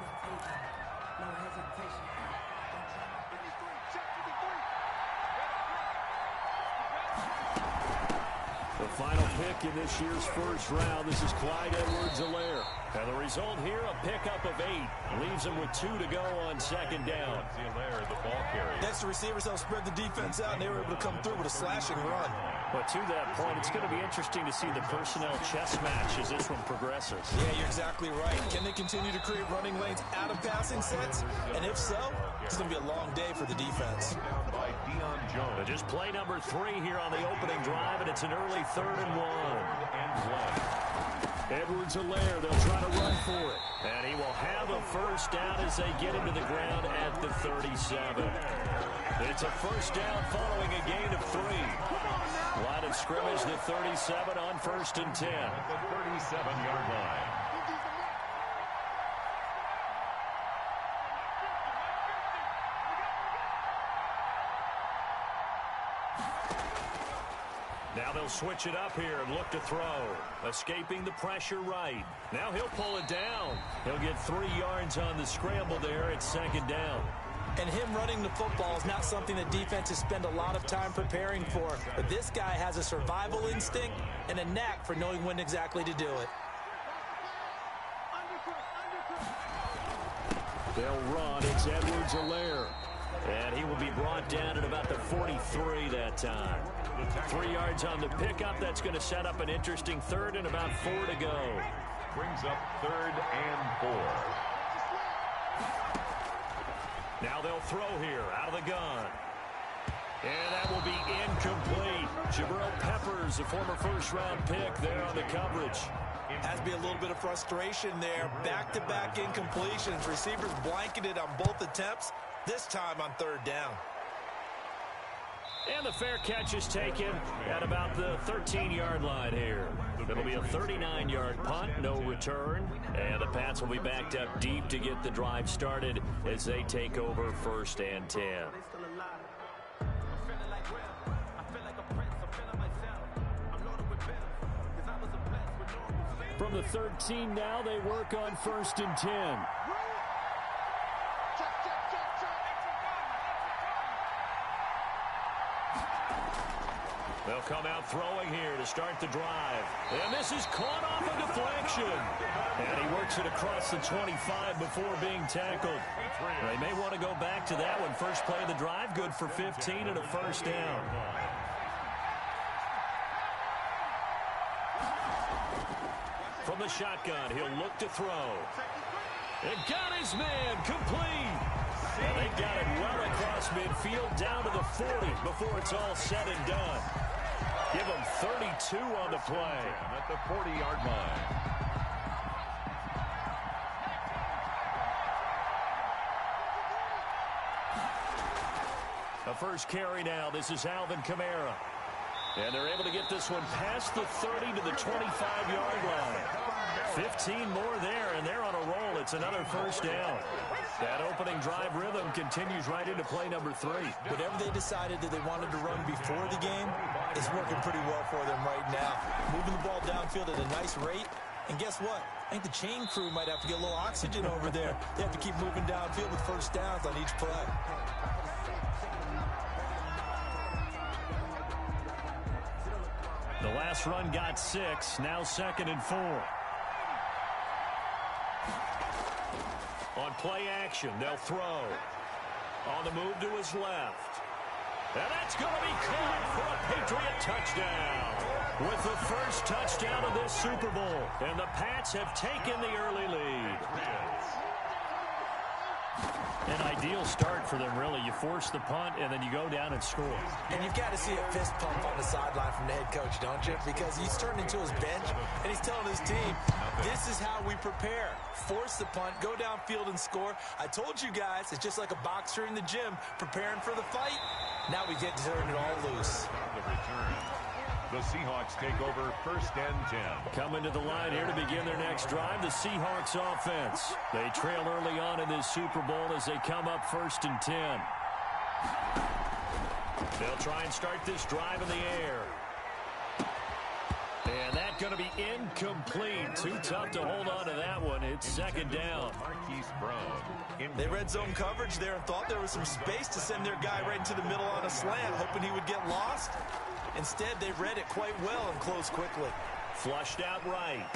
The final pick in this year's first round, this is Clyde Edwards-Helaire. And the result here, a pickup of 8. Leaves him with 2 to go on second down. The ball carrier. Next, the receivers help spread the defense out, and they were able to come through with a slashing run. But to that point, it's going to be interesting to see the personnel chess match as this one progresses. Yeah, you're exactly right. Can they continue to create running lanes out of passing sets? And if so, it's going to be a long day for the defense. But just play number 3 here on the opening drive, and it's an early 3rd and 1. Edwards-Helaire, they'll try to run for it. And he will have a first down as they get him to the ground at the 37. It's a first down following a gain of 3. Line of scrimmage, the 37 on 1st and 10. At the 37-yard line. Now they'll switch it up here and look to throw. Escaping the pressure right. Now he'll pull it down. He'll get 3 yards on the scramble there at 2nd down. And him running the football is not something that defenses spend a lot of time preparing for. But this guy has a survival instinct and a knack for knowing when exactly to do it. They'll run. It's Edwards-Helaire. And he will be brought down at about the 43 that time. 3 yards on the pickup. That's going to set up an interesting 3rd and about 4 to go. Brings up 3rd and 4. Now they'll throw here out of the gun. And that will be incomplete. Jabril Peppers, the former first-round pick there on the coverage. Has to be a little bit of frustration there. Back-to-back incompletions. Receivers blanketed on both attempts, this time on 3rd down. And the fair catch is taken at about the 13-yard line here. It'll be a 39-yard punt, no return. And the Pats will be backed up deep to get the drive started as they take over 1st and 10. From the 13 now, they work on 1st and 10. They'll come out throwing here to start the drive. And this is caught off a deflection. And he works it across the 25 before being tackled. They may want to go back to that one. First play of the drive, good for 15 and a first down. From the shotgun, he'll look to throw. And got his man complete. And they got it well across midfield down to the 40 before it's all said and done. Give him 32 on the play. At the 40-yard line. The first carry now. This is Alvin Kamara. And they're able to get this one past the 30 to the 25-yard line. 15 more there, and they're on a roll. It's another first down. That opening drive rhythm continues right into play number 3. Whatever they decided that they wanted to run before the game is working pretty well for them right now. Moving the ball downfield at a nice rate. And guess what? I think the chain crew might have to get a little oxygen over there. They have to keep moving downfield with first downs on each play. The last run got 6. Now 2nd and 4. On play action, they'll throw. On the move to his left. And that's going to be caught for a Patriot touchdown. With the first touchdown of this Super Bowl. And the Pats have taken the early lead. An ideal start for them, really. You force the punt, and then you go down and score. And you've got to see a fist pump on the sideline from the head coach, don't you? Because he's turned into his bench, and he's telling his team, this is how we prepare. Force the punt, go downfield and score. I told you guys, it's just like a boxer in the gym preparing for the fight. Now we get to turn it all loose. The Seahawks take over 1st and 10. Coming to the line here to begin their next drive, the Seahawks offense. They trail early on in this Super Bowl as they come up 1st and 10. They'll try and start this drive in the air. And that's going to be incomplete. Too tough to hold on to that one. It's 2nd down. Marquise Brown. They read zone coverage there and thought there was some space to send their guy right into the middle on a slant, hoping he would get lost. Instead, they read it quite well and closed quickly. Flushed out right.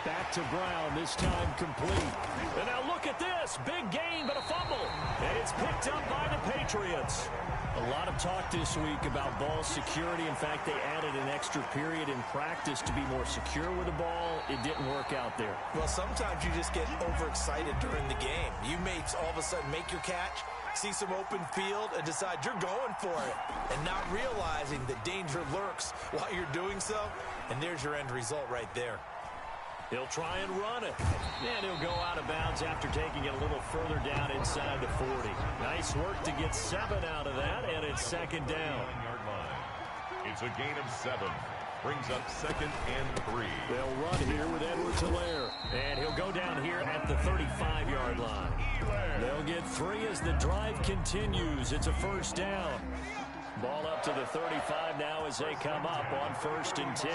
Back to Brown, this time complete. And now look at this. Big gain, but a fumble. And it's picked up by the Patriots. A lot of talk this week about ball security. In fact, they added an extra period in practice to be more secure with the ball. It didn't work out there. Well, sometimes you just get overexcited during the game. You may all of a sudden make your catch, see some open field, and decide you're going for it, and not realizing that danger lurks while you're doing so, and there's your end result right there. He'll try and run it, and he'll go out of bounds after taking it a little further down inside the 40. Nice work to get 7 out of that, and it's 2nd down. It's a gain of 7. Brings up 2nd and 3. They'll run here with Edwards-Helaire, and he'll go down here at the 35-yard line. They'll get 3 as the drive continues. It's a 1st down. Ball up to the 35 now as they come up on 1st and 10.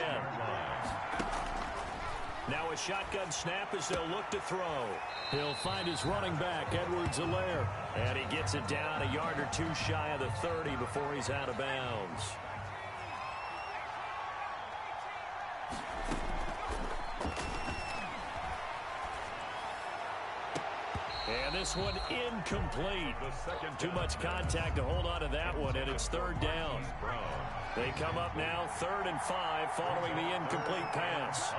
Now a shotgun snap as they'll look to throw. He'll find his running back, Edwards-Helaire, and he gets it down a yard or 2 shy of the 30 before he's out of bounds. And this one incomplete. Too much contact to hold on to that one, and it's 3rd down. They come up now 3rd and 5 following the incomplete pass.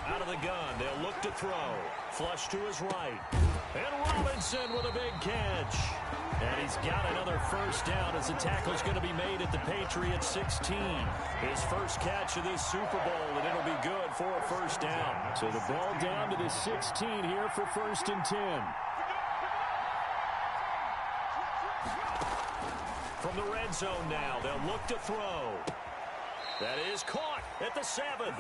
Out of the gun, they'll look to throw. Flush to his right. And Robinson with a big catch. And he's got another 1st down as the tackle's going to be made at the Patriots 16. His first catch of this Super Bowl, and it'll be good for a 1st down. So the ball down to the 16 here for 1st and 10. From the red zone now, they'll look to throw. That is caught at the 7.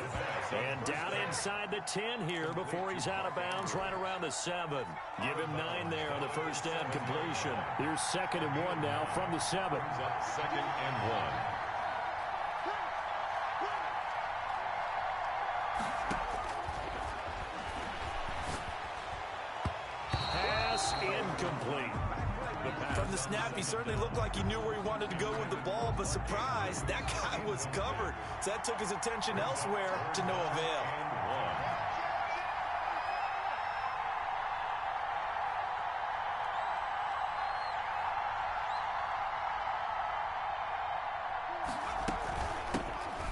And down inside the 10 here before he's out of bounds right around the 7. Give him 9 there on the 1st down completion. Here's 2nd and 1 now from the 7. Up 2nd and 1. Pass incomplete. From the snap, he certainly looked like he knew where he wanted to go with the ball, but surprise, that guy was covered. So that took his attention elsewhere to no avail.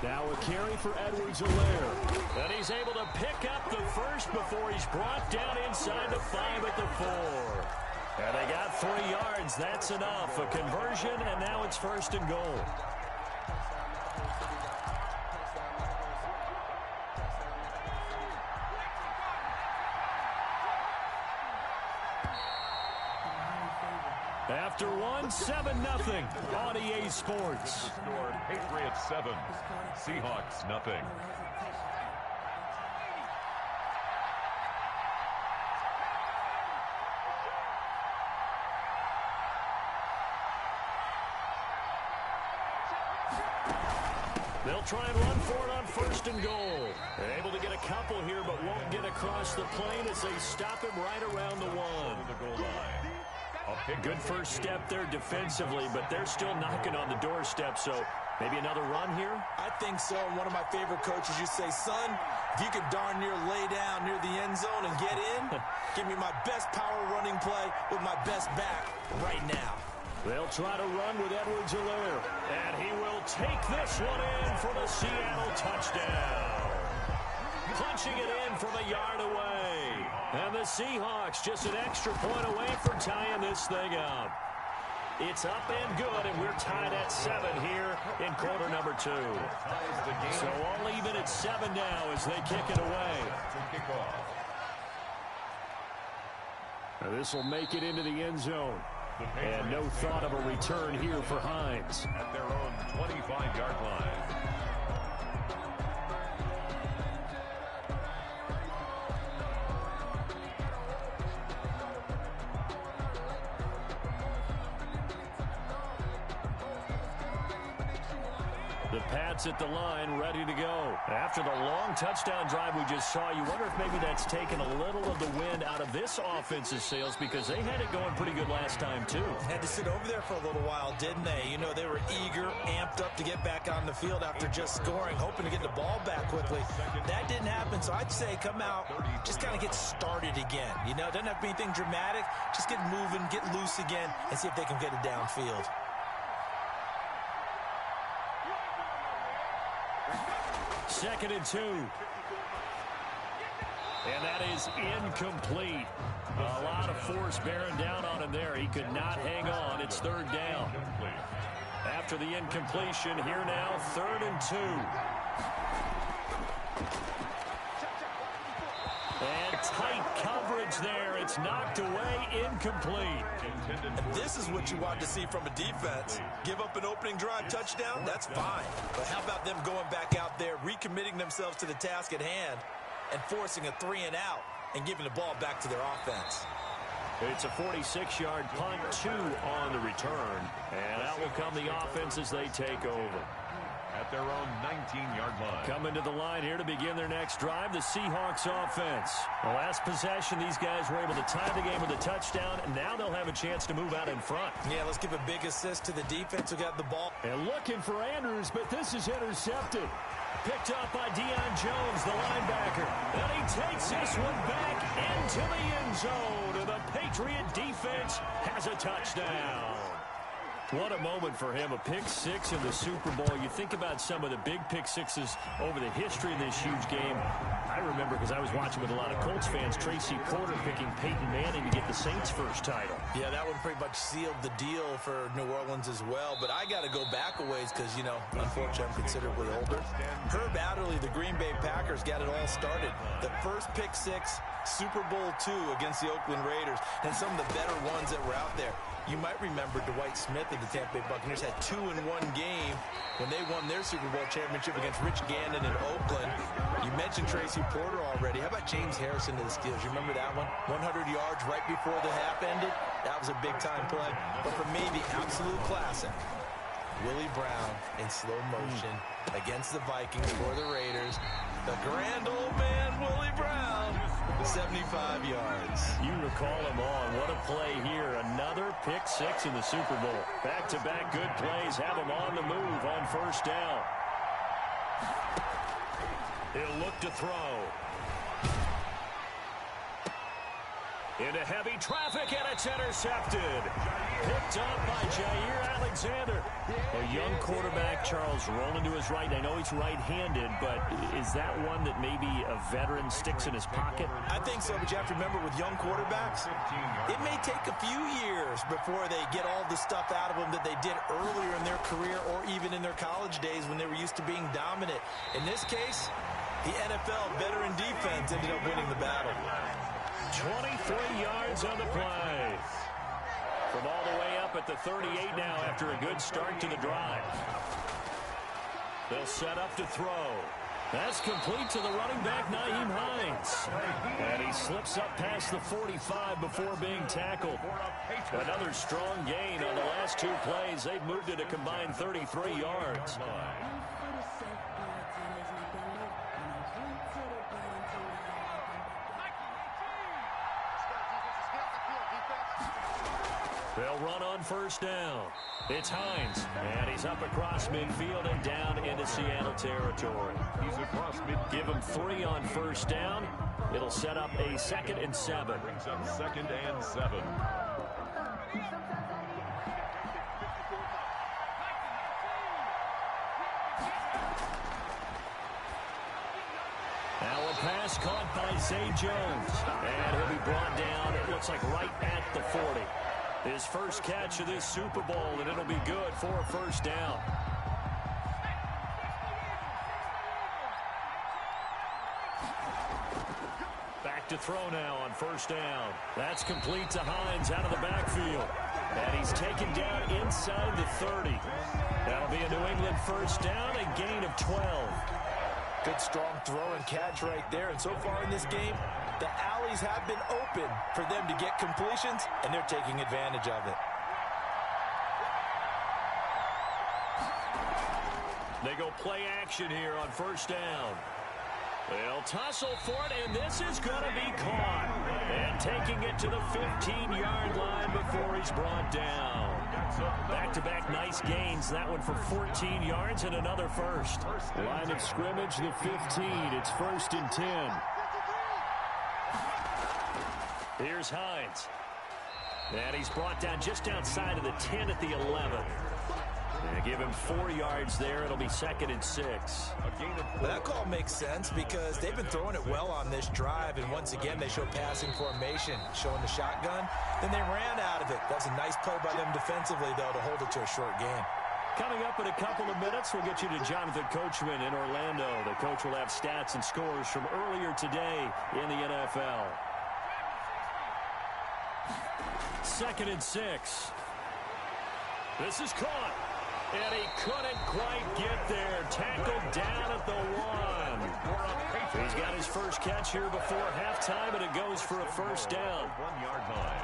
Now a carry for Edwards-Helaire. And he's able to pick up the first before he's brought down inside the 5 at the 4. And they got 3 yards. That's enough. A conversion, and now it's 1st and goal. After one, 7-0 on EA Sports. Score Patriots 7, Seahawks nothing. They'll try and run for it on 1st and goal. They're able to get a couple here, but won't get across the plane as they stop him right around the 1. The goal line. Good first step there defensively, but they're still knocking on the doorstep, so maybe another run here? I think so. And one of my favorite coaches used to say, son, if you can darn near lay down near the end zone and get in, give me my best power running play with my best back right now. They'll try to run with Edwards-Helaire, and he will take this one in for the Seattle touchdown. Punching it in from a yard away. And the Seahawks just an extra point away from tying this thing up. It's up and good, and we're tied at 7 here in quarter number 2. So all even at 7 now as they kick it away. Now this will make it into the end zone. And no thought of a return here for Hines. At their own 25-yard line. The Pats at the line, ready to go. After the long touchdown drive we just saw, you wonder if maybe that's taken a little of the wind out of this offense's sails because they had it going pretty good last time, too. Had to sit over there for a little while, didn't they? You know, they were eager, amped up to get back on the field after just scoring, hoping to get the ball back quickly. That didn't happen, so I'd say come out, just kind of get started again. You know, it doesn't have to be anything dramatic. Just get moving, get loose again, and see if they can get it downfield. Second and 2. And that is incomplete. A lot of force bearing down on him there. He could not hang on. It's third down. After the incompletion, here now, 3rd and 2. And tight coverage there. It's knocked away, incomplete. And this is what you want to see from a defense. Give up an opening drive touchdown, that's fine. But how about them going back out there, recommitting themselves to the task at hand, and forcing a 3-and-out, and giving the ball back to their offense. It's a 46-yard punt, 2 on the return. And out will come the offense as they take over. At their own 19-yard line. Coming to the line here to begin their next drive, the Seahawks offense. The last possession, these guys were able to tie the game with a touchdown, and now they'll have a chance to move out in front. Yeah, let's give a big assist to the defense who got the ball. And looking for Andrews, but this is intercepted. Picked up by Deion Jones, the linebacker. And he takes this one back into the end zone. And the Patriot defense has a touchdown. What a moment for him, a pick 6 in the Super Bowl. You think about some of the big pick 6s over the history of this huge game. I remember because I was watching with a lot of Colts fans, Tracy Porter picking Peyton Manning to get the Saints' first title. Yeah, that one pretty much sealed the deal for New Orleans as well. But I got to go back a ways because, you know, unfortunately I'm considerably older. Herb Adderley, the Green Bay Packers, got it all started. The first pick 6, Super Bowl II against the Oakland Raiders, and some of the better ones that were out there. You might remember Dwight Smith of the Tampa Bay Buccaneers had 2 in one game when they won their Super Bowl championship against Rich Gannon in Oakland. You mentioned Tracy Porter already. How about James Harrison to the Steelers? You remember that one? 100 yards right before the half ended. That was a big-time play. But for me, the absolute classic, Willie Brown in slow motion against the Vikings for the Raiders. The grand old man, Willie Brown, 75 yards. You recall him on. What a play here. Another pick 6 in the Super Bowl. Back-to-back good plays have him on the move on first down. He'll look to throw. Into heavy traffic, and it's intercepted. Picked up by Jair Alexander. A young quarterback, Charles, rolling to his right. I know he's right-handed, but is that one that maybe a veteran sticks in his pocket? I think so, but you have to remember with young quarterbacks, it may take a few years before they get all the stuff out of them that they did earlier in their career or even in their college days when they were used to being dominant. In this case, the NFL veteran defense ended up winning the battle. 23 yards on the play. From all the way up at the 38 now after a good start to the drive. They'll set up to throw. That's complete to the running back, Nyheim Hines. And he slips up past the 45 before being tackled. Another strong gain on the last 2 plays. They've moved it a combined 33 yards. They'll run on first down. It's Hines, and he's up across midfield and down into Seattle territory. He's across midfield. Give him 3 on first down. It'll set up a 2nd and 7. Brings up 2nd and 7. Now a pass caught by Zay Jones. And he'll be brought down, it looks like right at the 40. His first catch of this Super Bowl, and it'll be good for a first down. Back to throw now on first down. That's complete to Hines out of the backfield. And he's taken down inside the 30. That'll be a New England first down, a gain of 12. Good strong throw and catch right there. And so far in this game, the alleys have been open for them to get completions, and they're taking advantage of it. They go play action here on first down. They'll tussle for it, and this is going to be caught. And taking it to the 15-yard line before he's brought down. Back-to-back nice gains. That one for 14 yards and another first. Line of scrimmage, the 15. It's 1st and 10. Here's Hines. And he's brought down just outside of the 10 at the 11. And give him 4 yards there. It'll be 2nd and 6. Well, that call makes sense because they've been throwing it well on this drive, and once again they show passing formation, showing the shotgun. Then they ran out of it. That's a nice play by them defensively, though, to hold it to a short gain. Coming up in a couple of minutes, we'll get you to Jonathan Coachman in Orlando. The coach will have stats and scores from earlier today in the NFL. 2nd and 6. This is caught. And he couldn't quite get there. Tackled down at the 1. He's got his first catch here before halftime, and it goes for a first down. 1-yard line.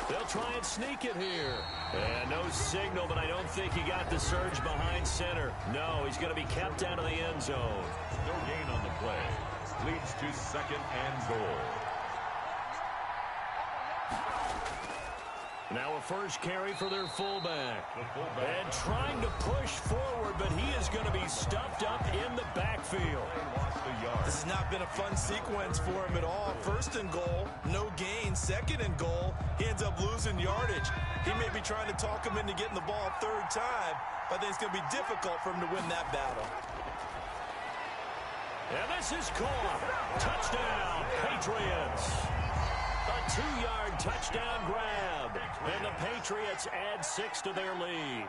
They'll try and sneak it here. And no signal, but I don't think he got the surge behind center. No, he's going to be kept out of the end zone. No gain on the play. Leads to 2nd and goal. Now a first carry for their fullback. And trying to push forward, but he is going to be stuffed up in the backfield. This has not been a fun sequence for him at all. 1st and goal, no gain. 2nd and goal, he ends up losing yardage. He may be trying to talk him into getting the ball 3rd time, but I think it's going to be difficult for him to win that battle. And this is caught. Touchdown, Patriots. A 2-yard touchdown grab. And the Patriots add 6 to their lead.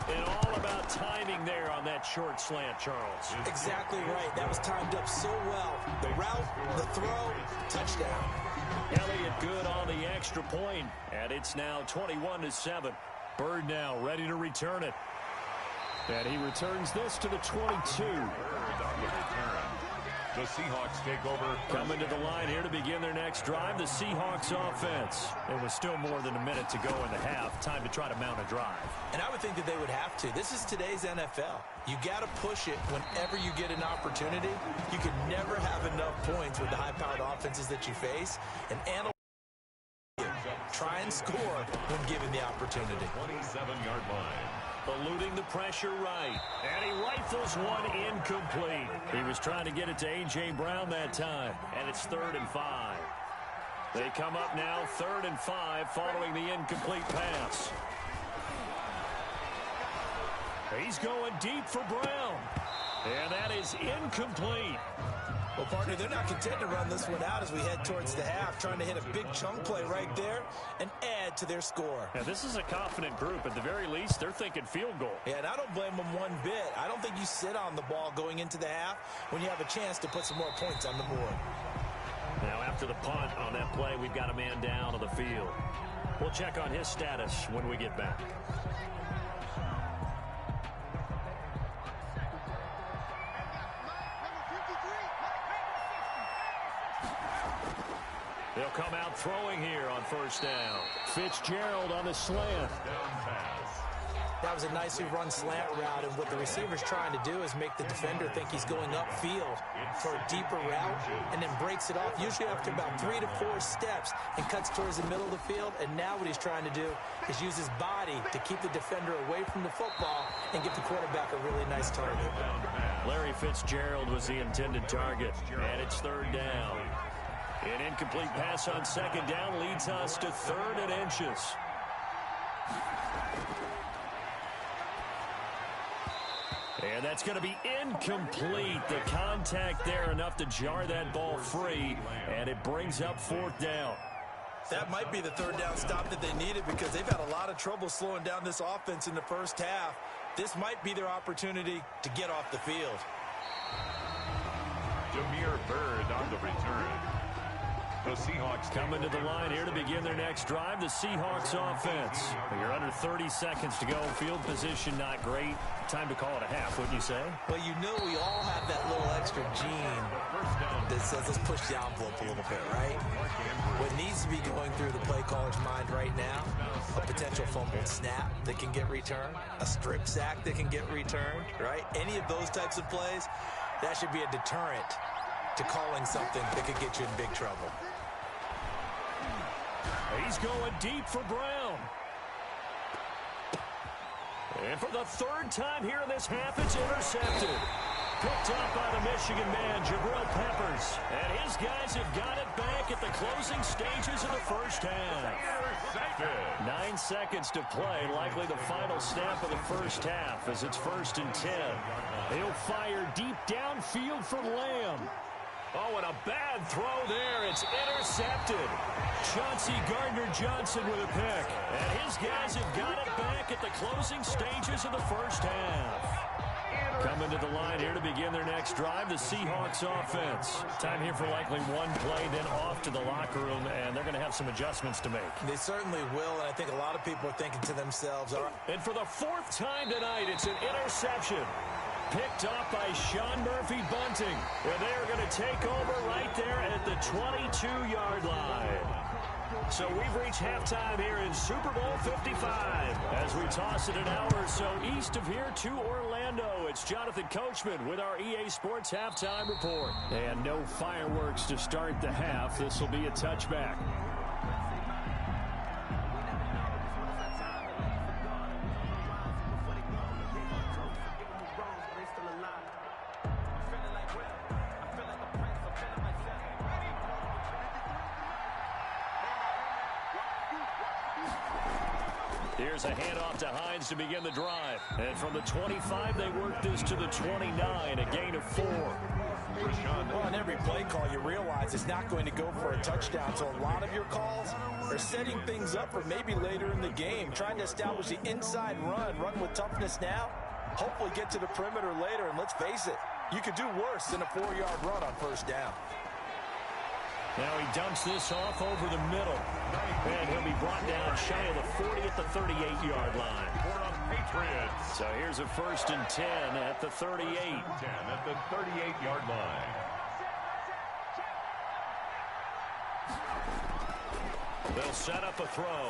And all about timing there on that short slant, Charles. Exactly right. That was timed up so well. The route, the throw, touchdown. Elliott good on the extra point. And it's now 21-7. Bird now ready to return it. And he returns this to the 22. The Seahawks take over. Coming to the line here to begin their next drive, the Seahawks offense. It was still more than a minute to go in the half. Time to try to mount a drive. And I would think that they would have to. This is today's NFL. You got to push it whenever you get an opportunity. You can never have enough points with the high-powered offenses that you face. And try and score when given the opportunity. 27-yard line. Eluding the pressure right. And he rifles one incomplete. He was trying to get it to A.J. Brown that time. And it's 3rd and 5. They come up now 3rd and 5 following the incomplete pass. He's going deep for Brown. And that is incomplete. Well, partner, they're not content to run this one out as we head towards the half, trying to hit a big chunk play right there and add to their score. Yeah, this is a confident group. At the very least, they're thinking field goal. Yeah, and I don't blame them one bit. I don't think you sit on the ball going into the half when you have a chance to put some more points on the board. Now, after the punt on that play, we've got a man down on the field. We'll check on his status when we get back. They'll come out throwing here on first down. Fitzgerald on the slant. That was a nicely run slant route, and what the receiver's trying to do is make the defender think he's going upfield for a deeper route, and then breaks it off, usually after about 3 to 4 steps, and cuts towards the middle of the field. And now what he's trying to do is use his body to keep the defender away from the football and give the quarterback a really nice target. Larry Fitzgerald was the intended target, and it's 3rd down. An incomplete pass on 2nd down leads us to 3rd and inches. And that's going to be incomplete. The contact there enough to jar that ball free, and it brings up 4th down. That might be the 3rd down stop that they needed because they've had a lot of trouble slowing down this offense in the first half. This might be their opportunity to get off the field. Jameer Byrd on the return. The Seahawks coming to the line here to begin their next drive. The Seahawks offense. You're under 30 seconds to go. Field position not great. Time to call it a half, wouldn't you say? Well, you know we all have that little extra gene that says let's push the envelope a little bit, right? What needs to be going through the play caller's mind right now, a potential fumbled snap that can get returned, a strip sack that can get returned, right? Any of those types of plays, that should be a deterrent to calling something that could get you in big trouble. He's going deep for Brown. And for the 3rd time here in this half, it's intercepted. Picked up by the Michigan man, Jabril Peppers. And his guys have got it back at the closing stages of the first half. 9 seconds to play, likely the final snap of the first half as it's 1st and 10. He'll fire deep downfield for Lamb. Oh, and a bad throw there. It's intercepted. Chauncey Gardner-Johnson with a pick. And his guys have got it back at the closing stages of the first half. Coming to the line here to begin their next drive, the Seahawks offense. Time here for likely one play, then off to the locker room, and they're going to have some adjustments to make. They certainly will, and I think a lot of people are thinking to themselves, all right. And for the 4th time tonight, it's an interception. Picked up by Sean Murphy-Bunting. And they're going to take over right there at the 22-yard line. So we've reached halftime here in Super Bowl 55. As we toss it an hour or so east of here to Orlando, it's Jonathan Coachman with our EA Sports Halftime Report. And no fireworks to start the half. This will be a touchback. Here's a handoff to Hines to begin the drive. And from the 25, they work this to the 29, a gain of 4. Well, on every play call, you realize it's not going to go for a touchdown. So a lot of your calls are setting things up for maybe later in the game, trying to establish the inside run with toughness now, hopefully get to the perimeter later. And let's face it, you could do worse than a 4-yard run on 1st down. Now he dumps this off over the middle. And he'll be brought down shy of the 40 at the 38-yard line. Patriots. So here's a 1st and 10 at the 38. 10 at the 38-yard line. They'll set up a throw.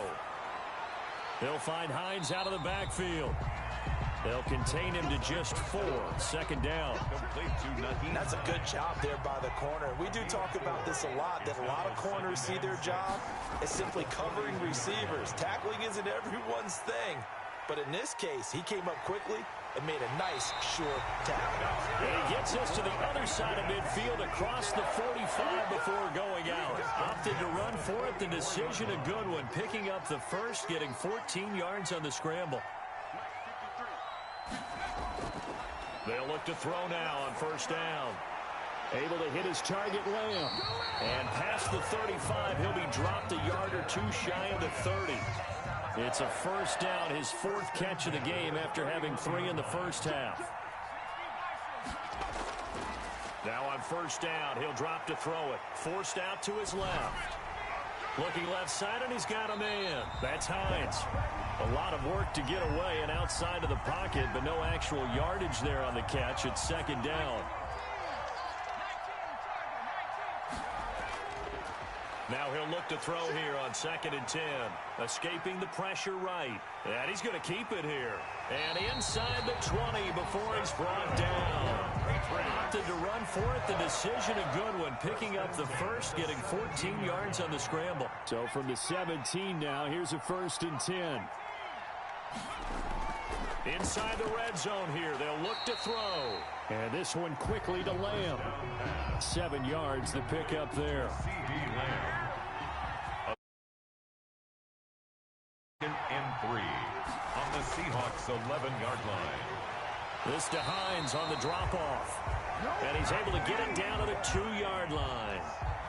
They'll find Hines out of the backfield. They'll contain him to just 4. 2nd down. That's a good job there by the corner. We do talk about this a lot, that a lot of corners see their job as simply covering receivers. Tackling isn't everyone's thing. But in this case, he came up quickly and made a nice, short tackle. And he gets us to the other side of midfield across the 45 before going out. Opted to run for it. The decision a good one. Picking up the first, getting 14 yards on the scramble. They'll look to throw now on 1st down. Able to hit his target, Lamb. And past the 35, he'll be dropped a yard or 2 shy of the 30. It's a 1st down, his 4th catch of the game after having 3 in the first half. Now on 1st down, he'll drop to throw it. Forced out to his left. Looking left side, and he's got a man. That's Hines. A lot of work to get away and outside of the pocket, but no actual yardage there on the catch. It's 2nd down. Now he'll look to throw here on 2nd and 10. Escaping the pressure right. And he's going to keep it here. And inside the 20 before he's brought down. Opted to run for it. The decision a good one. Picking up the first, getting 14 yards on the scramble. So from the 17 now, here's a 1st and 10. Inside the red zone here. They'll look to throw. And this one quickly to Lamb. 7 yards, the pickup there. And 3. 11-yard line. This to Hines on the drop-off. And he's able to get it down to the 2-yard line.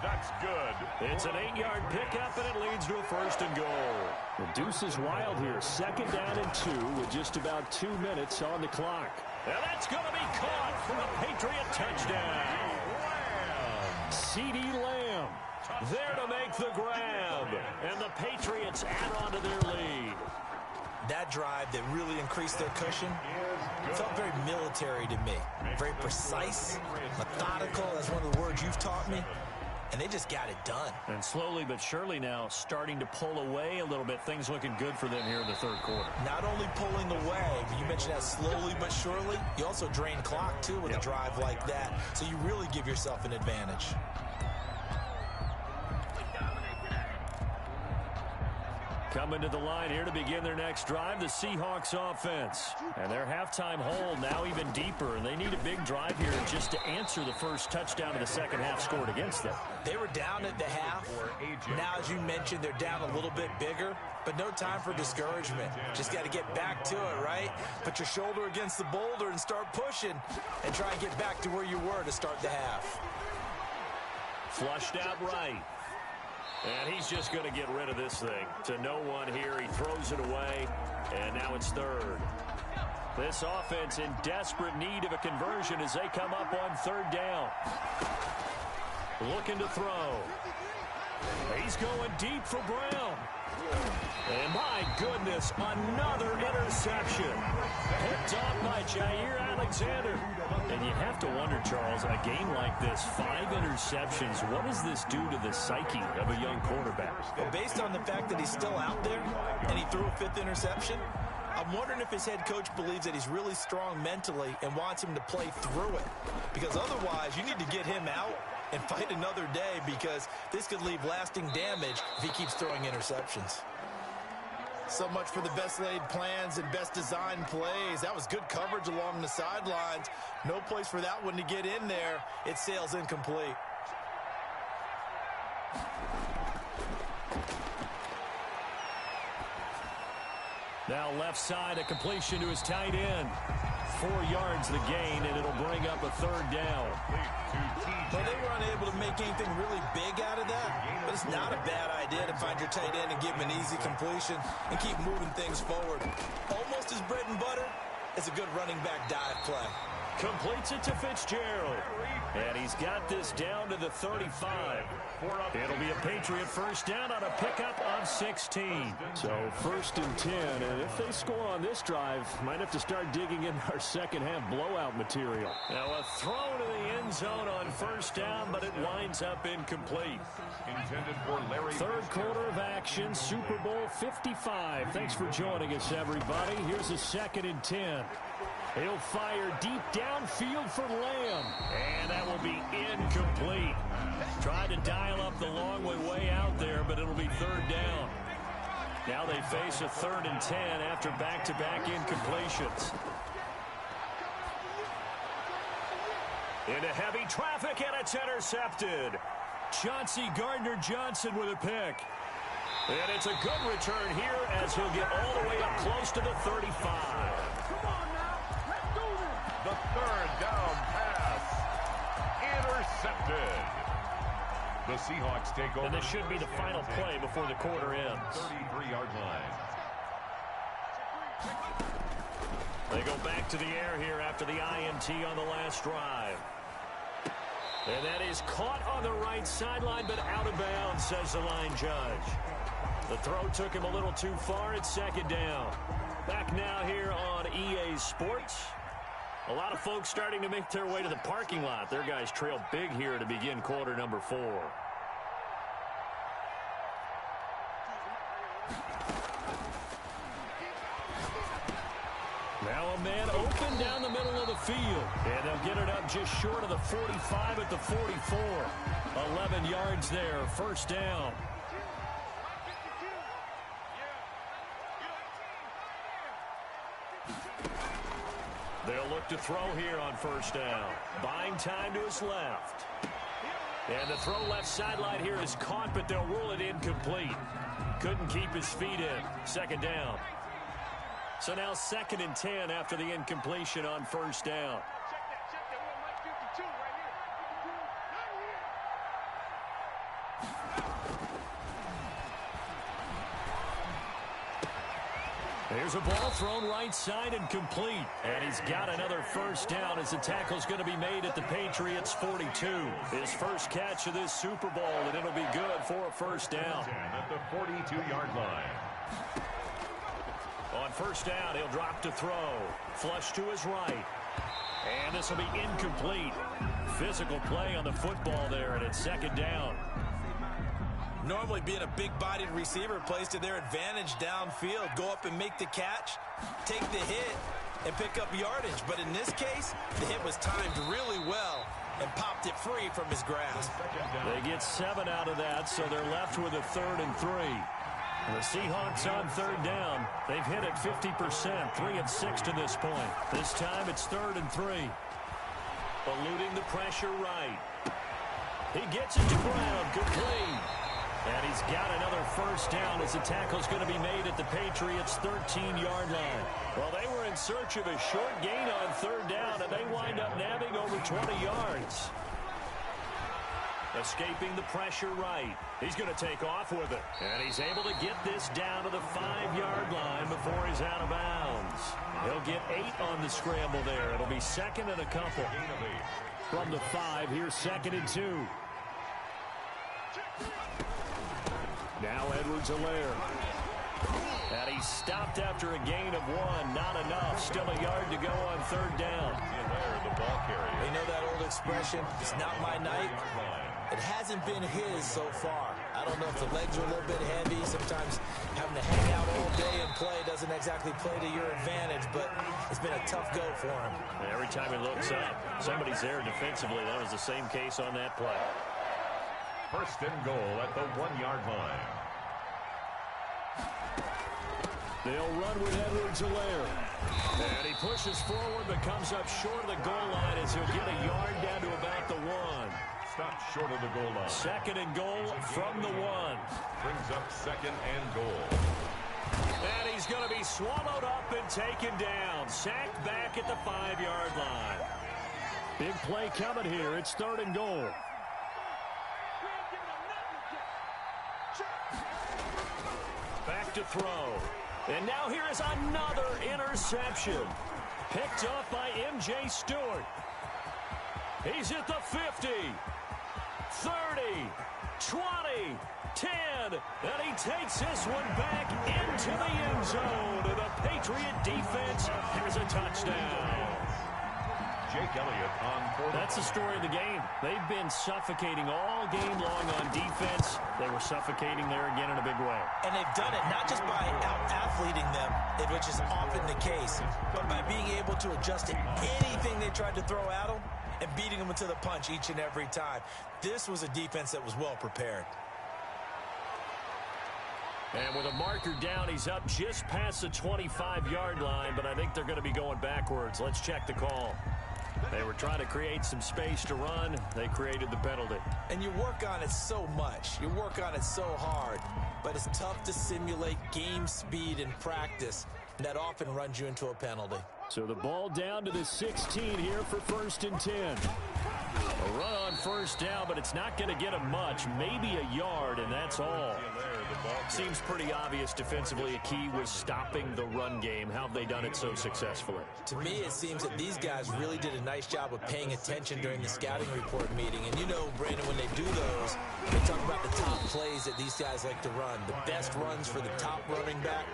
That's good. It's an 8-yard pickup, and it leads to a 1st and goal. The deuce is wild here. 2nd down and 2 with just about 2 minutes on the clock. And that's going to be caught for a Patriot touchdown. CeeDee Lamb there to make the grab. And the Patriots add on to their lead. That drive that really increased their cushion felt very military to me. Very precise, methodical, that's one of the words you've taught me. And they just got it done. And slowly but surely now starting to pull away a little bit. Things looking good for them here in the 3rd quarter. Not only pulling away, but you mentioned that slowly but surely. You also drain clock, too, with a drive like that. So you really give yourself an advantage. Coming to the line here to begin their next drive, the Seahawks offense. And their halftime hold now even deeper. And they need a big drive here just to answer the first touchdown of the second half scored against them. They were down at the half. Now, as you mentioned, they're down a little bit bigger. But no time for discouragement. Just got to get back to it, right? Put your shoulder against the boulder and start pushing. And try and get back to where you were to start the half. Flushed out right. And he's just going to get rid of this thing. To no one here. He throws it away. And now it's 3rd. This offense in desperate need of a conversion as they come up on 3rd down. Looking to throw. He's going deep for Brown. And my goodness, another interception. Picked off by Jair Alexander. And you have to wonder, Charles, a game like this, 5 interceptions, what does this do to the psyche of a young quarterback? Well, based on the fact that he's still out there and he threw a 5th interception, I'm wondering if his head coach believes that he's really strong mentally and wants him to play through it. Because otherwise, you need to get him out and fight another day, because this could leave lasting damage if he keeps throwing interceptions. So much for the best laid plans and best designed plays. That was good coverage along the sidelines. No place for that one to get in there. It sails incomplete. Now left side, a completion to his tight end. 4 yards the gain, and it'll bring up a 3rd down. Well, they were unable to make anything really big out of that, but it's not a bad idea to find your tight end and give him an easy completion and keep moving things forward. Almost his bread and butter is a good running back dive play. Completes it to Fitzgerald. And he's got this down to the 35. It'll be a Patriot 1st down on a pickup of 16. So 1st and 10, and if they score on this drive, might have to start digging in our second half blowout material. Now a throw to the end zone on 1st down, but it winds up incomplete. Intended for Larry. 3rd quarter of action, Super Bowl 55. Thanks for joining us, everybody. Here's a 2nd and 10. He'll fire deep downfield for Lamb. And that will be incomplete. Tried to dial up the long way out there, but it'll be 3rd down. Now they face a 3rd and 10 after back-to-back incompletions. Into heavy traffic, and it's intercepted. Chauncey Gardner-Johnson with a pick. And it's a good return here as he'll get all the way up close to the 35. The 3rd down pass. Intercepted. The Seahawks take over. And this should be the final play before the quarter ends. 33-yard line. They go back to the air here after the INT on the last drive. And that is caught on the right sideline, but out of bounds, says the line judge. The throw took him a little too far. It's 2nd down. Back now here on EA Sports. A lot of folks starting to make their way to the parking lot. Their guys trail big here to begin quarter number 4. Now a man open down the middle of the field. And they'll get it up just short of the 45 at the 44. 11 yards there, 1st down. They'll look to throw here on 1st down. Buying time to his left. And the throw left sideline here is caught, but they'll rule it incomplete. Couldn't keep his feet in. 2nd down. So now 2nd and 10 after the incompletion on first down. Here's a ball thrown right side and complete. And he's got another first down as the tackle's going to be made at the Patriots 42. His first catch of this Super Bowl, and it'll be good for a first down. At the 42-yard line. On first down, he'll drop to throw. Flush to his right. And this will be incomplete. Physical play on the football there, and it's 2nd down. Normally being a big-bodied receiver plays to their advantage downfield. Go up and make the catch, take the hit, and pick up yardage. But in this case, the hit was timed really well and popped it free from his grasp. They get 7 out of that, so they're left with a 3rd and 3. The Seahawks on 3rd down. They've hit it 50%, 3 of 6 to this point. This time it's 3rd and 3. Eluding the pressure right. He gets it to Brown, complete. And he's got another first down as the tackle's going to be made at the Patriots' 13-yard line. Well, they were in search of a short gain on 3rd down, and they wind up nabbing over 20 yards. Escaping the pressure right. He's going to take off with it. And he's able to get this down to the 5-yard line before he's out of bounds. He'll get 8 on the scramble there. It'll be 2nd and a couple. From the 5, here's 2nd and 2. Now Edwards-Helaire. And he's stopped after a gain of 1. Not enough. Still a yard to go on 3rd down. The ball carrier. You know that old expression, it's not my night? It hasn't been his so far. I don't know if the legs are a little bit heavy. Sometimes having to hang out all day and play doesn't exactly play to your advantage, but it's been a tough go for him. Every time he looks up, somebody's there defensively. That was the same case on that play. 1st and goal at the 1-yard line. They'll run with Edwards-Helaire. And he pushes forward but comes up short of the goal line as he'll get a yard down to about the 1. Stopped short of the goal line. 2nd and goal from the 1. Brings up 2nd and goal. And he's going to be swallowed up and taken down. Sacked back at the 5-yard line. Big play coming here. It's 3rd and goal. Back to throw. And now here is another interception. Picked up by M.J. Stewart. He's at the 50, 30, 20, 10, and he takes this one back into the end zone. And the Patriot defense has a touchdown. Jake Elliott on 4. That's the story of the game. They've been suffocating all game long on defense. They were suffocating there again in a big way. And they've done it not just by out-athleting them, which is often the case, but by being able to adjust to anything they tried to throw at them and beating them into the punch each and every time. This was a defense that was well prepared. And with a marker down, he's up just past the 25-yard line, but I think they're going to be going backwards. Let's check the call. They were trying to create some space to run. They created the penalty. And you work on it so much. You work on it so hard. But it's tough to simulate game speed in practice. And that often runs you into a penalty. So the ball down to the 16 here for 1st and 10. A run on first down, but it's not going to get him much. Maybe a yard, and that's all. Seems pretty obvious defensively a key was stopping the run game. How have they done it so successfully? To me, it seems that these guys really did a nice job of paying attention during the scouting report meeting. And you know, Brandon, when they do those, they talk about the top plays that these guys like to run. The best runs for the top running back.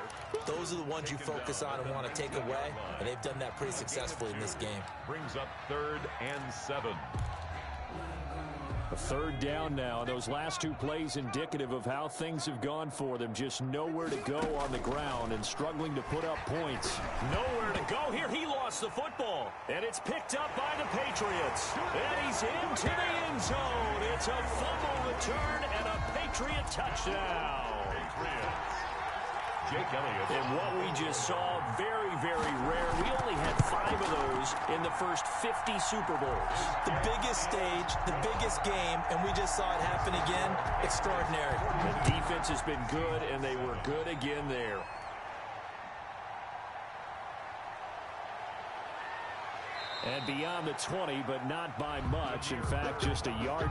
Those are the ones you focus on and want to take away. And they've done that pretty successfully in this game. Brings up 3rd and 7. A 3rd down now. Those last 2 plays indicative of how things have gone for them. Just nowhere to go on the ground and struggling to put up points. Nowhere to go here. He lost the football. And it's picked up by the Patriots. And he's into the end zone. It's a fumble return and a Patriot touchdown. Jake Elliott. And what we just saw, very, very rare. We only had 5 of those in the first 50 Super Bowls. The biggest stage, the biggest game, and we just saw it happen again. Extraordinary. The defense has been good, and they were good again there. And beyond the 20, but not by much. In fact, just a yard.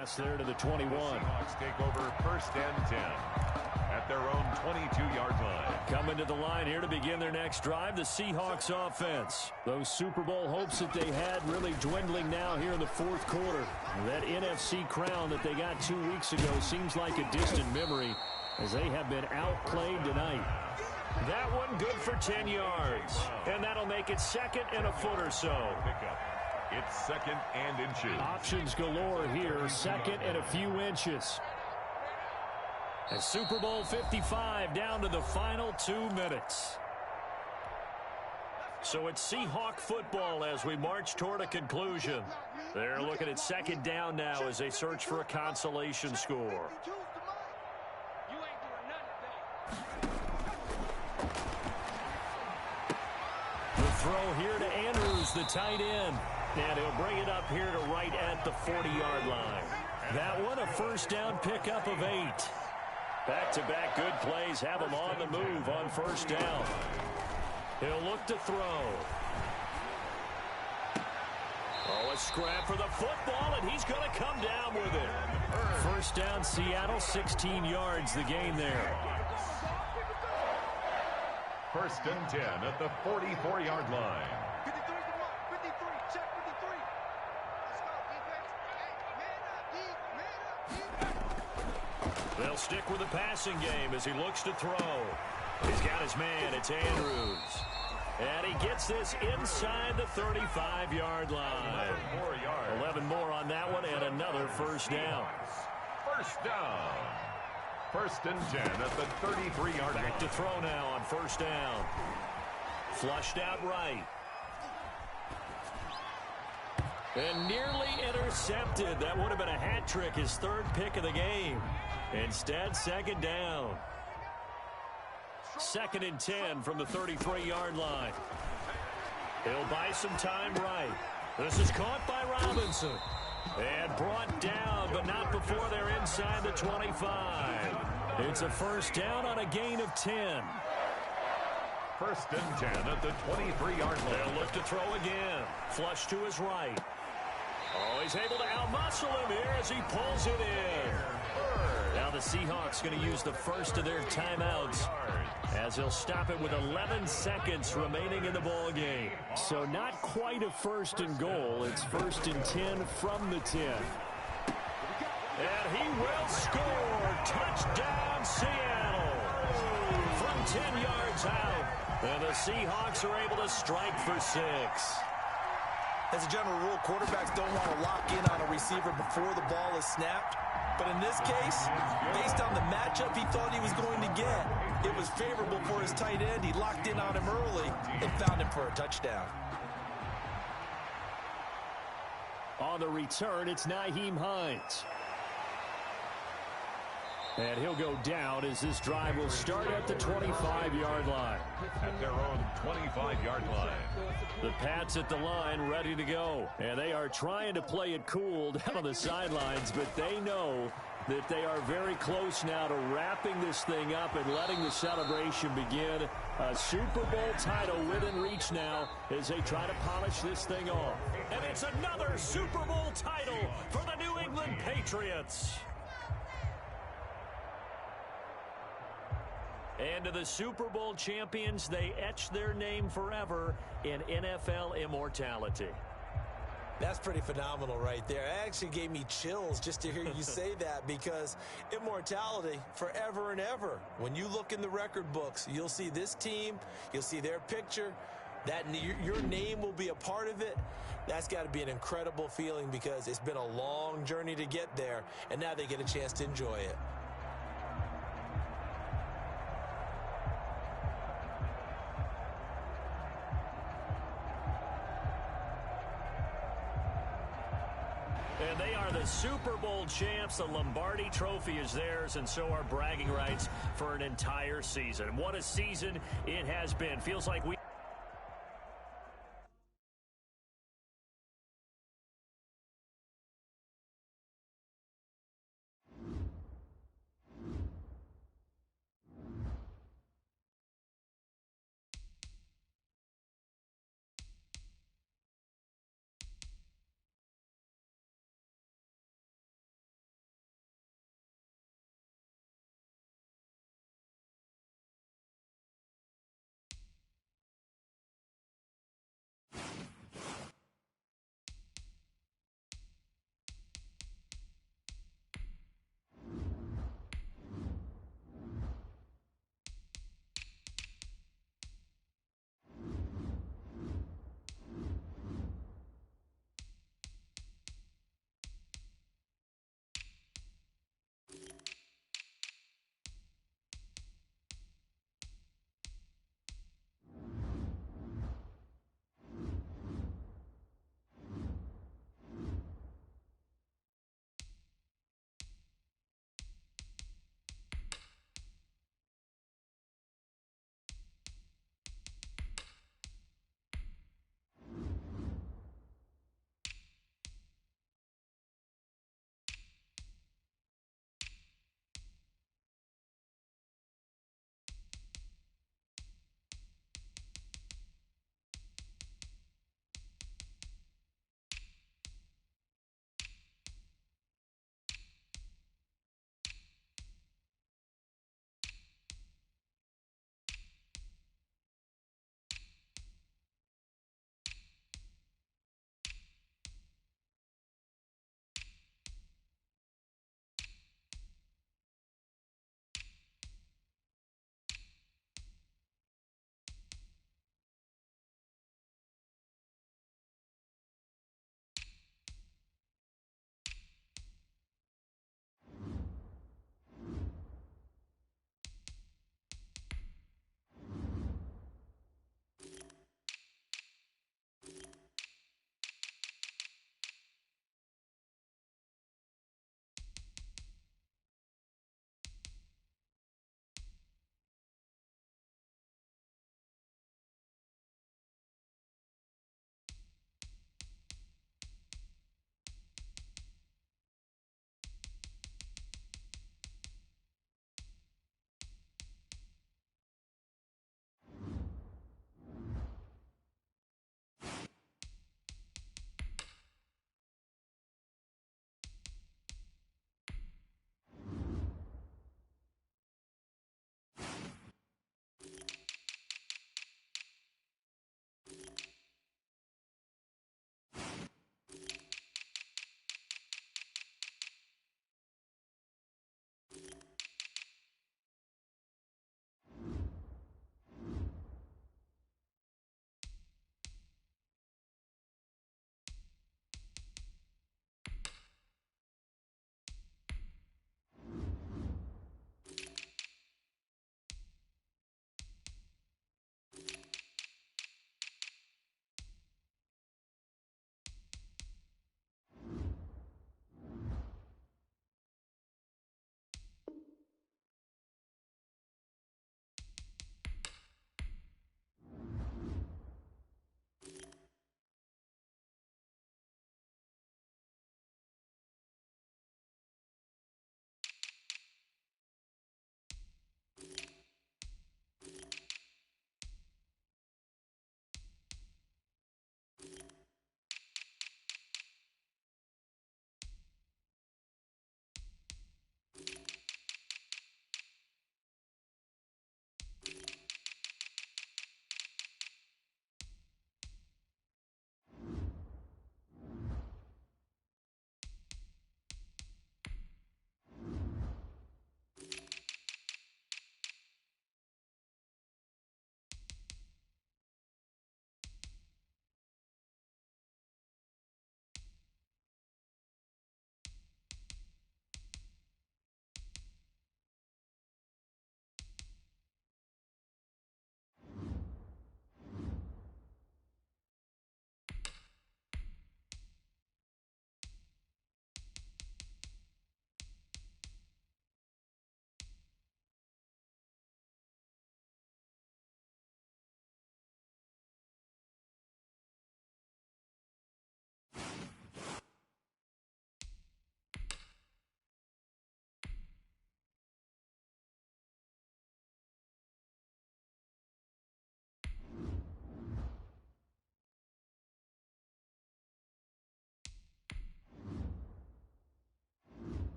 Pass there to the 21. The Seahawks take over first and 10 at their own 22-yard line. Coming to the line here to begin their next drive, the Seahawks offense. Those Super Bowl hopes that they had really dwindling now here in the fourth quarter. That NFC crown that they got 2 weeks ago seems like a distant memory as they have been outplayed tonight. That one good for 10 yards. And that'll make it second and a foot or so. Pickup. It's second and inches. Options galore here, second and a few inches. And Super Bowl 55 down to the final 2 minutes. So it's Seahawk football as we march toward a conclusion. They're looking at second down now as they search for a consolation score. The throw here to Andrews, the tight end. And he'll bring it up here to right at the 40-yard line. That one a first down pickup of 8. Back-to-back good plays have him on the move on first down. He'll look to throw. Oh, a scrap for the football, and he's going to come down with it. First down, Seattle, 16 yards the gain there. First and 10 at the 44-yard line. They'll stick with the passing game as he looks to throw. He's got his man. It's Andrews. And he gets this inside the 35-yard line. 11 more on that one and another first down. First down. First and 10 at the 33-yard line. Back to throw now on first down. Flushed out right. And nearly intercepted. That would have been a hat trick, his third pick of the game. Instead, second down. Second and 10 from the 33-yard line. He'll buy some time right. This is caught by Robinson. And brought down, but not before they're inside the 25. It's a first down on a gain of 10. First and 10 at the 23-yard line. They'll look to throw again. Flush to his right. Oh, he's able to outmuscle him here as he pulls it in. Now the Seahawks going to use the first of their timeouts as he'll stop it with 11 seconds remaining in the ball game. So not quite a first and goal. It's first and 10 from the 10. And he will score. Touchdown, Seattle. From 10 yards out. And the Seahawks are able to strike for 6. As a general rule, quarterbacks don't want to lock in on a receiver before the ball is snapped. But in this case, based on the matchup he thought he was going to get, it was favorable for his tight end. He locked in on him early and found him for a touchdown. On the return, it's Nyheim Hines. And he'll go down as this drive will start at the 25-yard line. At their own 25-yard line. The Pats at the line ready to go. And they are trying to play it cool down on the sidelines, but they know that they are very close now to wrapping this thing up and letting the celebration begin. A Super Bowl title within reach now as they try to polish this thing off. And it's another Super Bowl title for the New England Patriots. And to the Super Bowl champions, they etch their name forever in NFL immortality. That's pretty phenomenal right there. It actually gave me chills just to hear you say that, because immortality forever and ever. When you look in the record books, you'll see this team, you'll see their picture, that your name will be a part of it. That's got to be an incredible feeling, because it's been a long journey to get there, and now they get a chance to enjoy it. Super Bowl champs, the Lombardi Trophy is theirs, and so are bragging rights for an entire season. What a season it has been. Feels like we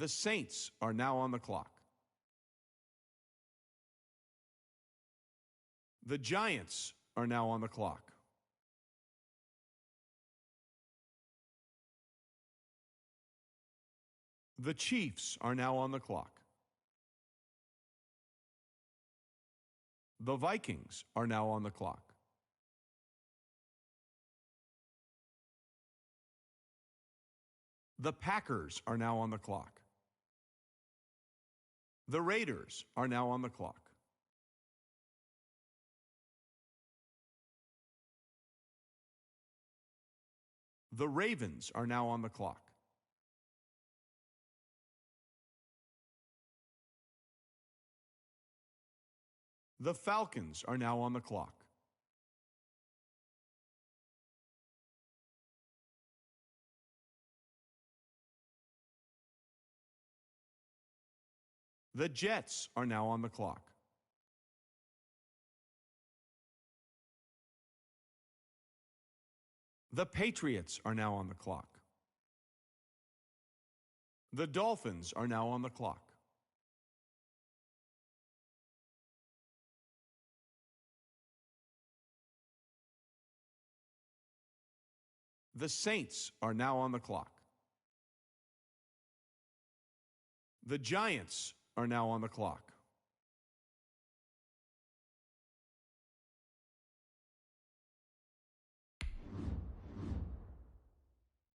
The Saints are now on the clock. The Giants are now on the clock. The Chiefs are now on the clock. The Vikings are now on the clock. The Packers are now on the clock. The Raiders are now on the clock. The Ravens are now on the clock. The Falcons are now on the clock. The Jets are now on the clock. The Patriots are now on the clock. The Dolphins are now on the clock. The Saints are now on the clock. The Giants are now on the clock.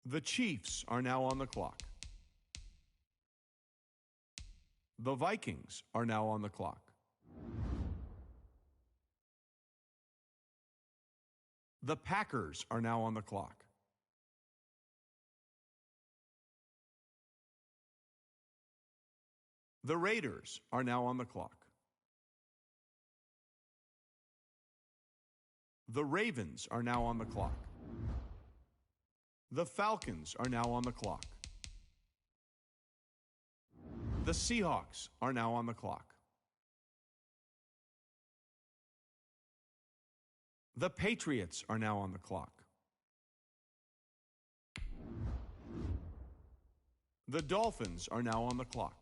The Chiefs are now on the clock. The Vikings are now on the clock. The Packers are now on the clock. The Raiders are now on the clock. The Ravens are now on the clock. The Falcons are now on the clock. The Seahawks are now on the clock. The Patriots are now on the clock. The Dolphins are now on the clock.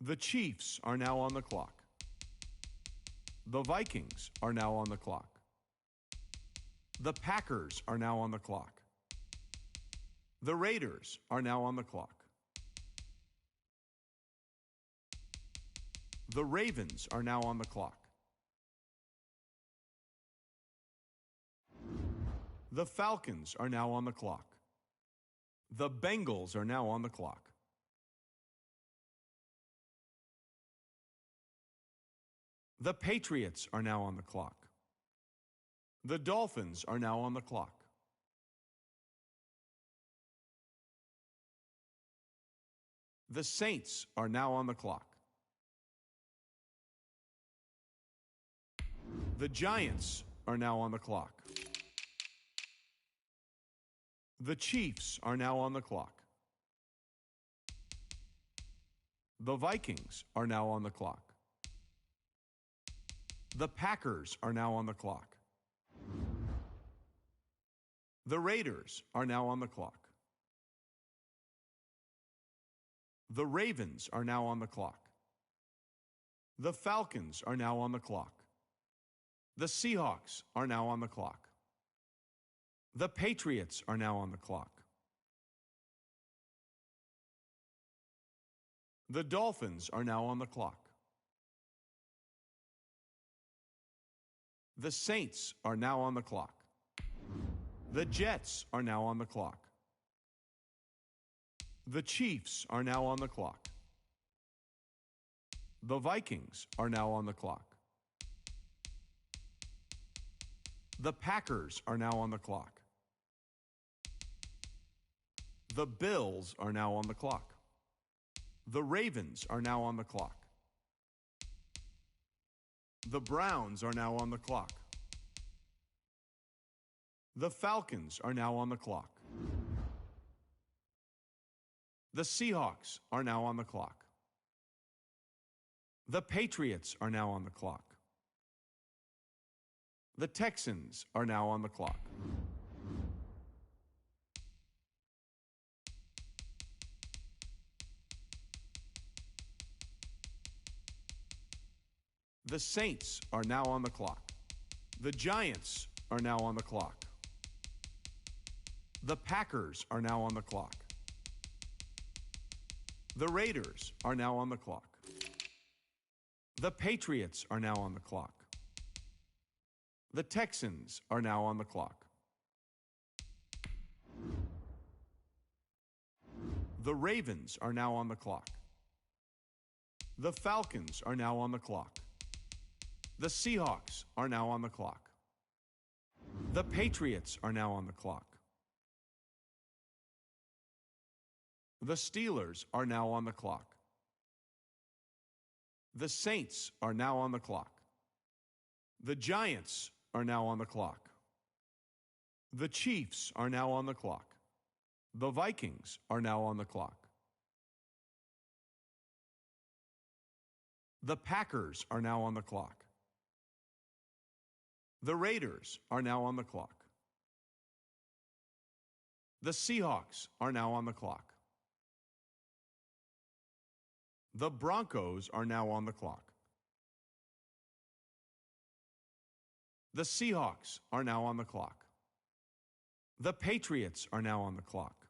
The Chiefs are now on the clock. The Vikings are now on the clock. The Packers are now on the clock. The Raiders are now on the clock. The Ravens are now on the clock. The Falcons are now on the clock. The Bengals are now on the clock. The Patriots are now on the clock. The Dolphins are now on the clock. The Saints are now on the clock. The Giants are now on the clock. The Chiefs are now on the clock. The Vikings are now on the clock. The Packers are now on the clock. The Raiders are now on the clock. The Ravens are now on the clock. The Falcons are now on the clock. The Seahawks are now on the clock. The Patriots are now on the clock. The Dolphins are now on the clock. The Saints are now on the clock. The Jets are now on the clock. The Chiefs are now on the clock. The Vikings are now on the clock. The Packers are now on the clock. The Bills are now on the clock. The Ravens are now on the clock. The Browns are now on the clock. The Falcons are now on the clock. The Seahawks are now on the clock. The Patriots are now on the clock. The Texans are now on the clock. The Saints are now on the clock. The Giants are now on the clock. The Packers are now on the clock. The Raiders are now on the clock. The Patriots are now on the clock. The Texans are now on the clock. The Ravens are now on the clock. The Falcons are now on the clock. The Seahawks are now on the clock. The Patriots are now on the clock. The Steelers are now on the clock. The Saints are now on the clock. The Giants are now on the clock. The Chiefs are now on the clock. The Vikings are now on the clock. The Packers are now on the clock. The Raiders are now on the clock. The Seahawks are now on the clock. The Broncos are now on the clock. The Seahawks are now on the clock. The Patriots are now on the clock.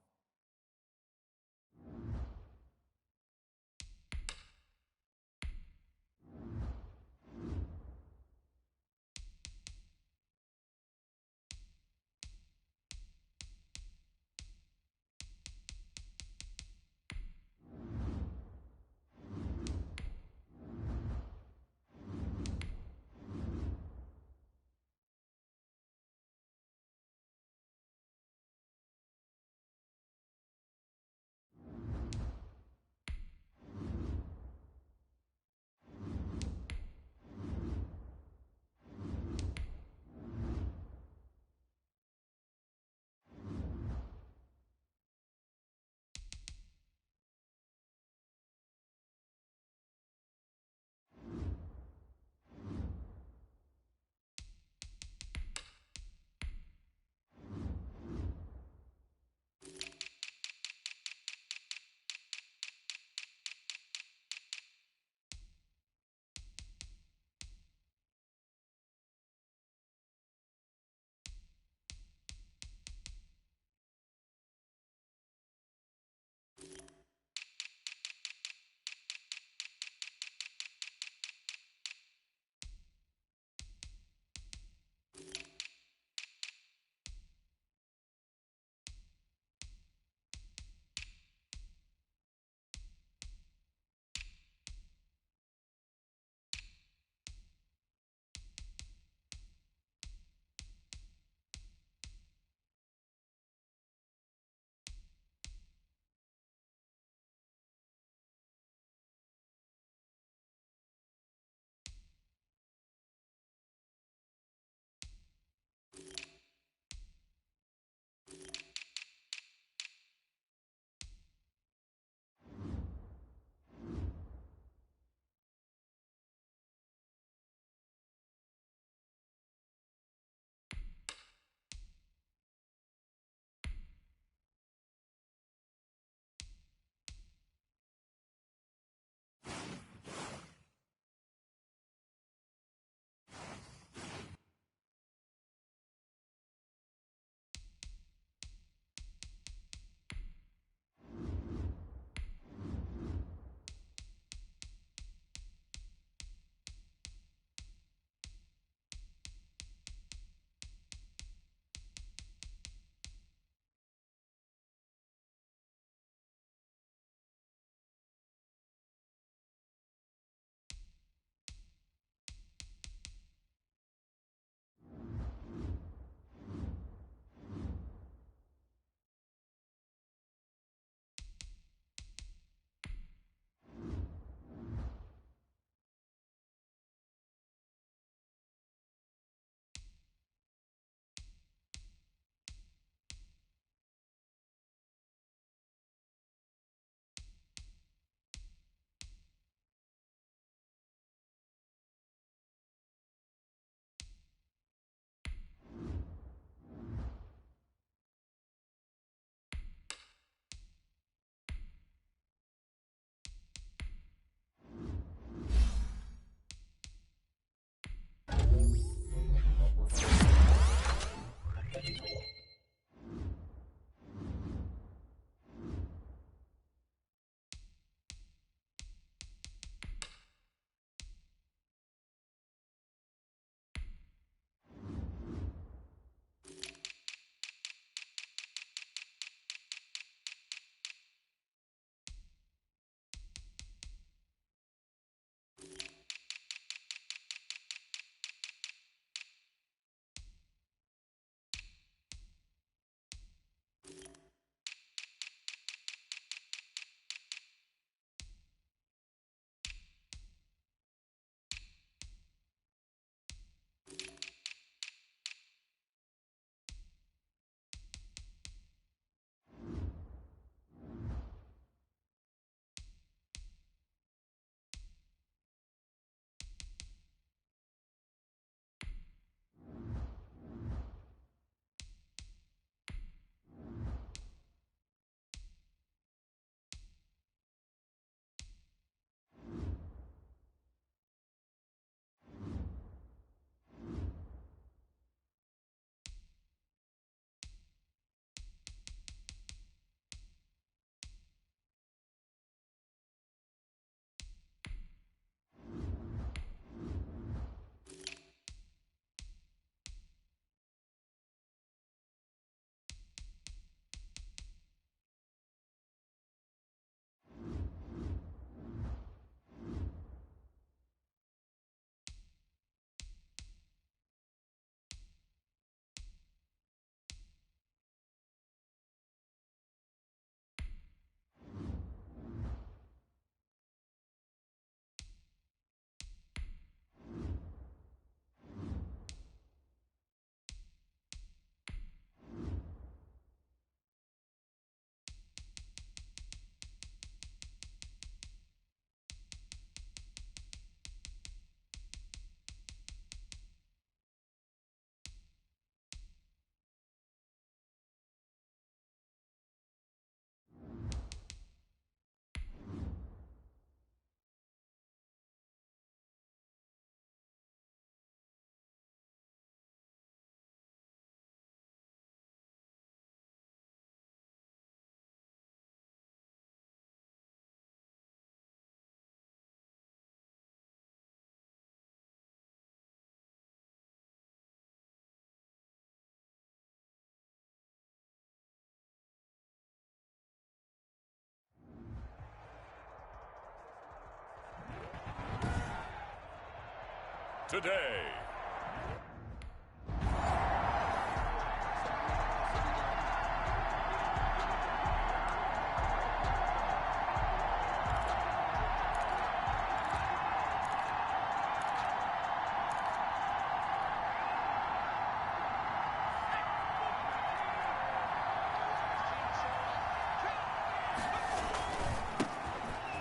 today.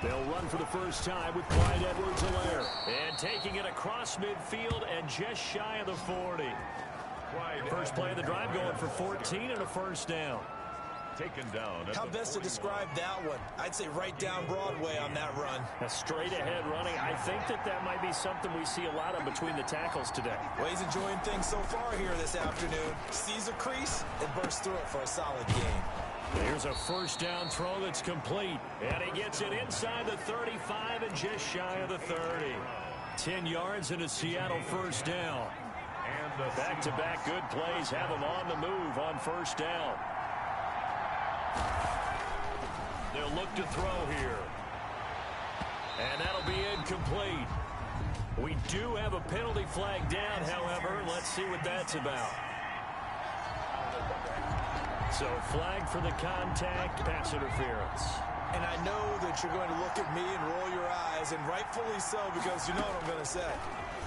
They'll run for the first time with Clyde Edwards-Helaire. And taking it across midfield and just shy of the 40. First play of the drive going for 14 and a first down. Taken down. How best to describe that one? I'd say right down Broadway on that run. A straight-ahead running. I think that might be something we see a lot of between the tackles today. Well, he's enjoying things so far here this afternoon. Sees a crease and bursts through it for a solid gain. Here's a first down throw that's complete. And he gets it inside the 35 and just shy of the 30. 10 yards and a Seattle first down. And back-to-back good plays have him on the move on first down. They'll look to throw here. And that'll be incomplete. We do have a penalty flag down, however. Let's see what that's about. So flag for the contact, pass interference. And I know that you're going to look at me and roll your eyes, and rightfully so, because you know what I'm going to say.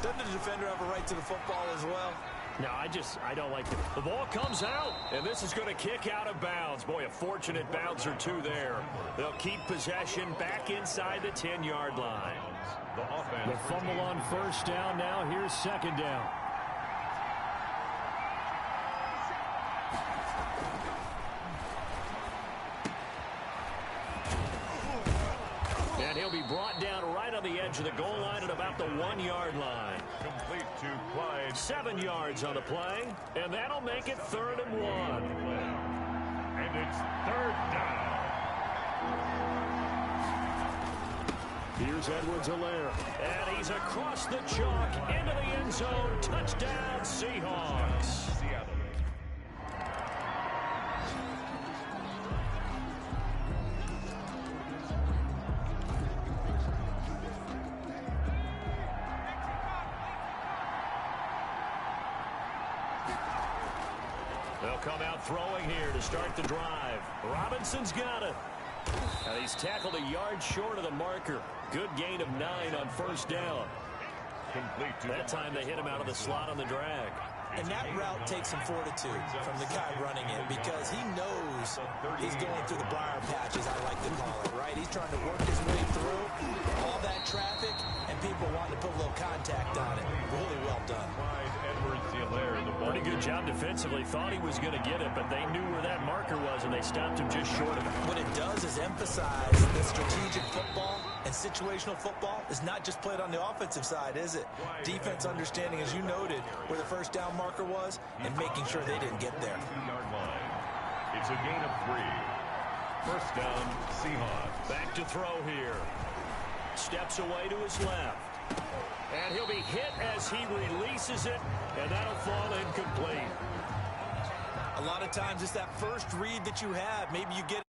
Doesn't the defender have a right to the football as well? No, I don't like it. The ball comes out, and this is going to kick out of bounds. Boy, a fortunate bounce or two there. They'll keep possession back inside the 10-yard line. The fumble on first down now. Here's second down. And he'll be brought down right on the edge of the goal line at about the 1-yard line. Complete to Clyde. 7 yards on the play, and that'll make it 3rd and 1. And it's 3rd down. Here's Edwards-Helaire, and he's across the chalk into the end zone. Touchdown, Seahawks. They'll come out throwing here to start the drive. Robinson's got it. Now he's tackled a yard short of the marker. Good gain of 9 on first down. Complete to that time they hit him out of the slot on the drag. And that route takes some fortitude from the guy running it, because he knows he's going through the briar patches, I like to call it, right? He's trying to work his way through all that traffic, and people want to put a little contact on it. Really well done. Pretty good job defensively. Thought he was going to get it, but they knew where that marker was, and they stopped him just short of it. What it does is emphasize that strategic football and situational football is not just played on the offensive side, is it? Defense understanding, as you noted, where the first down marker was and making sure they didn't get there. It's a gain of 3. First down, Seahawks. Back to throw here. Steps away to his left. And he'll be hit as he releases it, and that'll fall incomplete. A lot of times it's that first read that you have. Maybe you get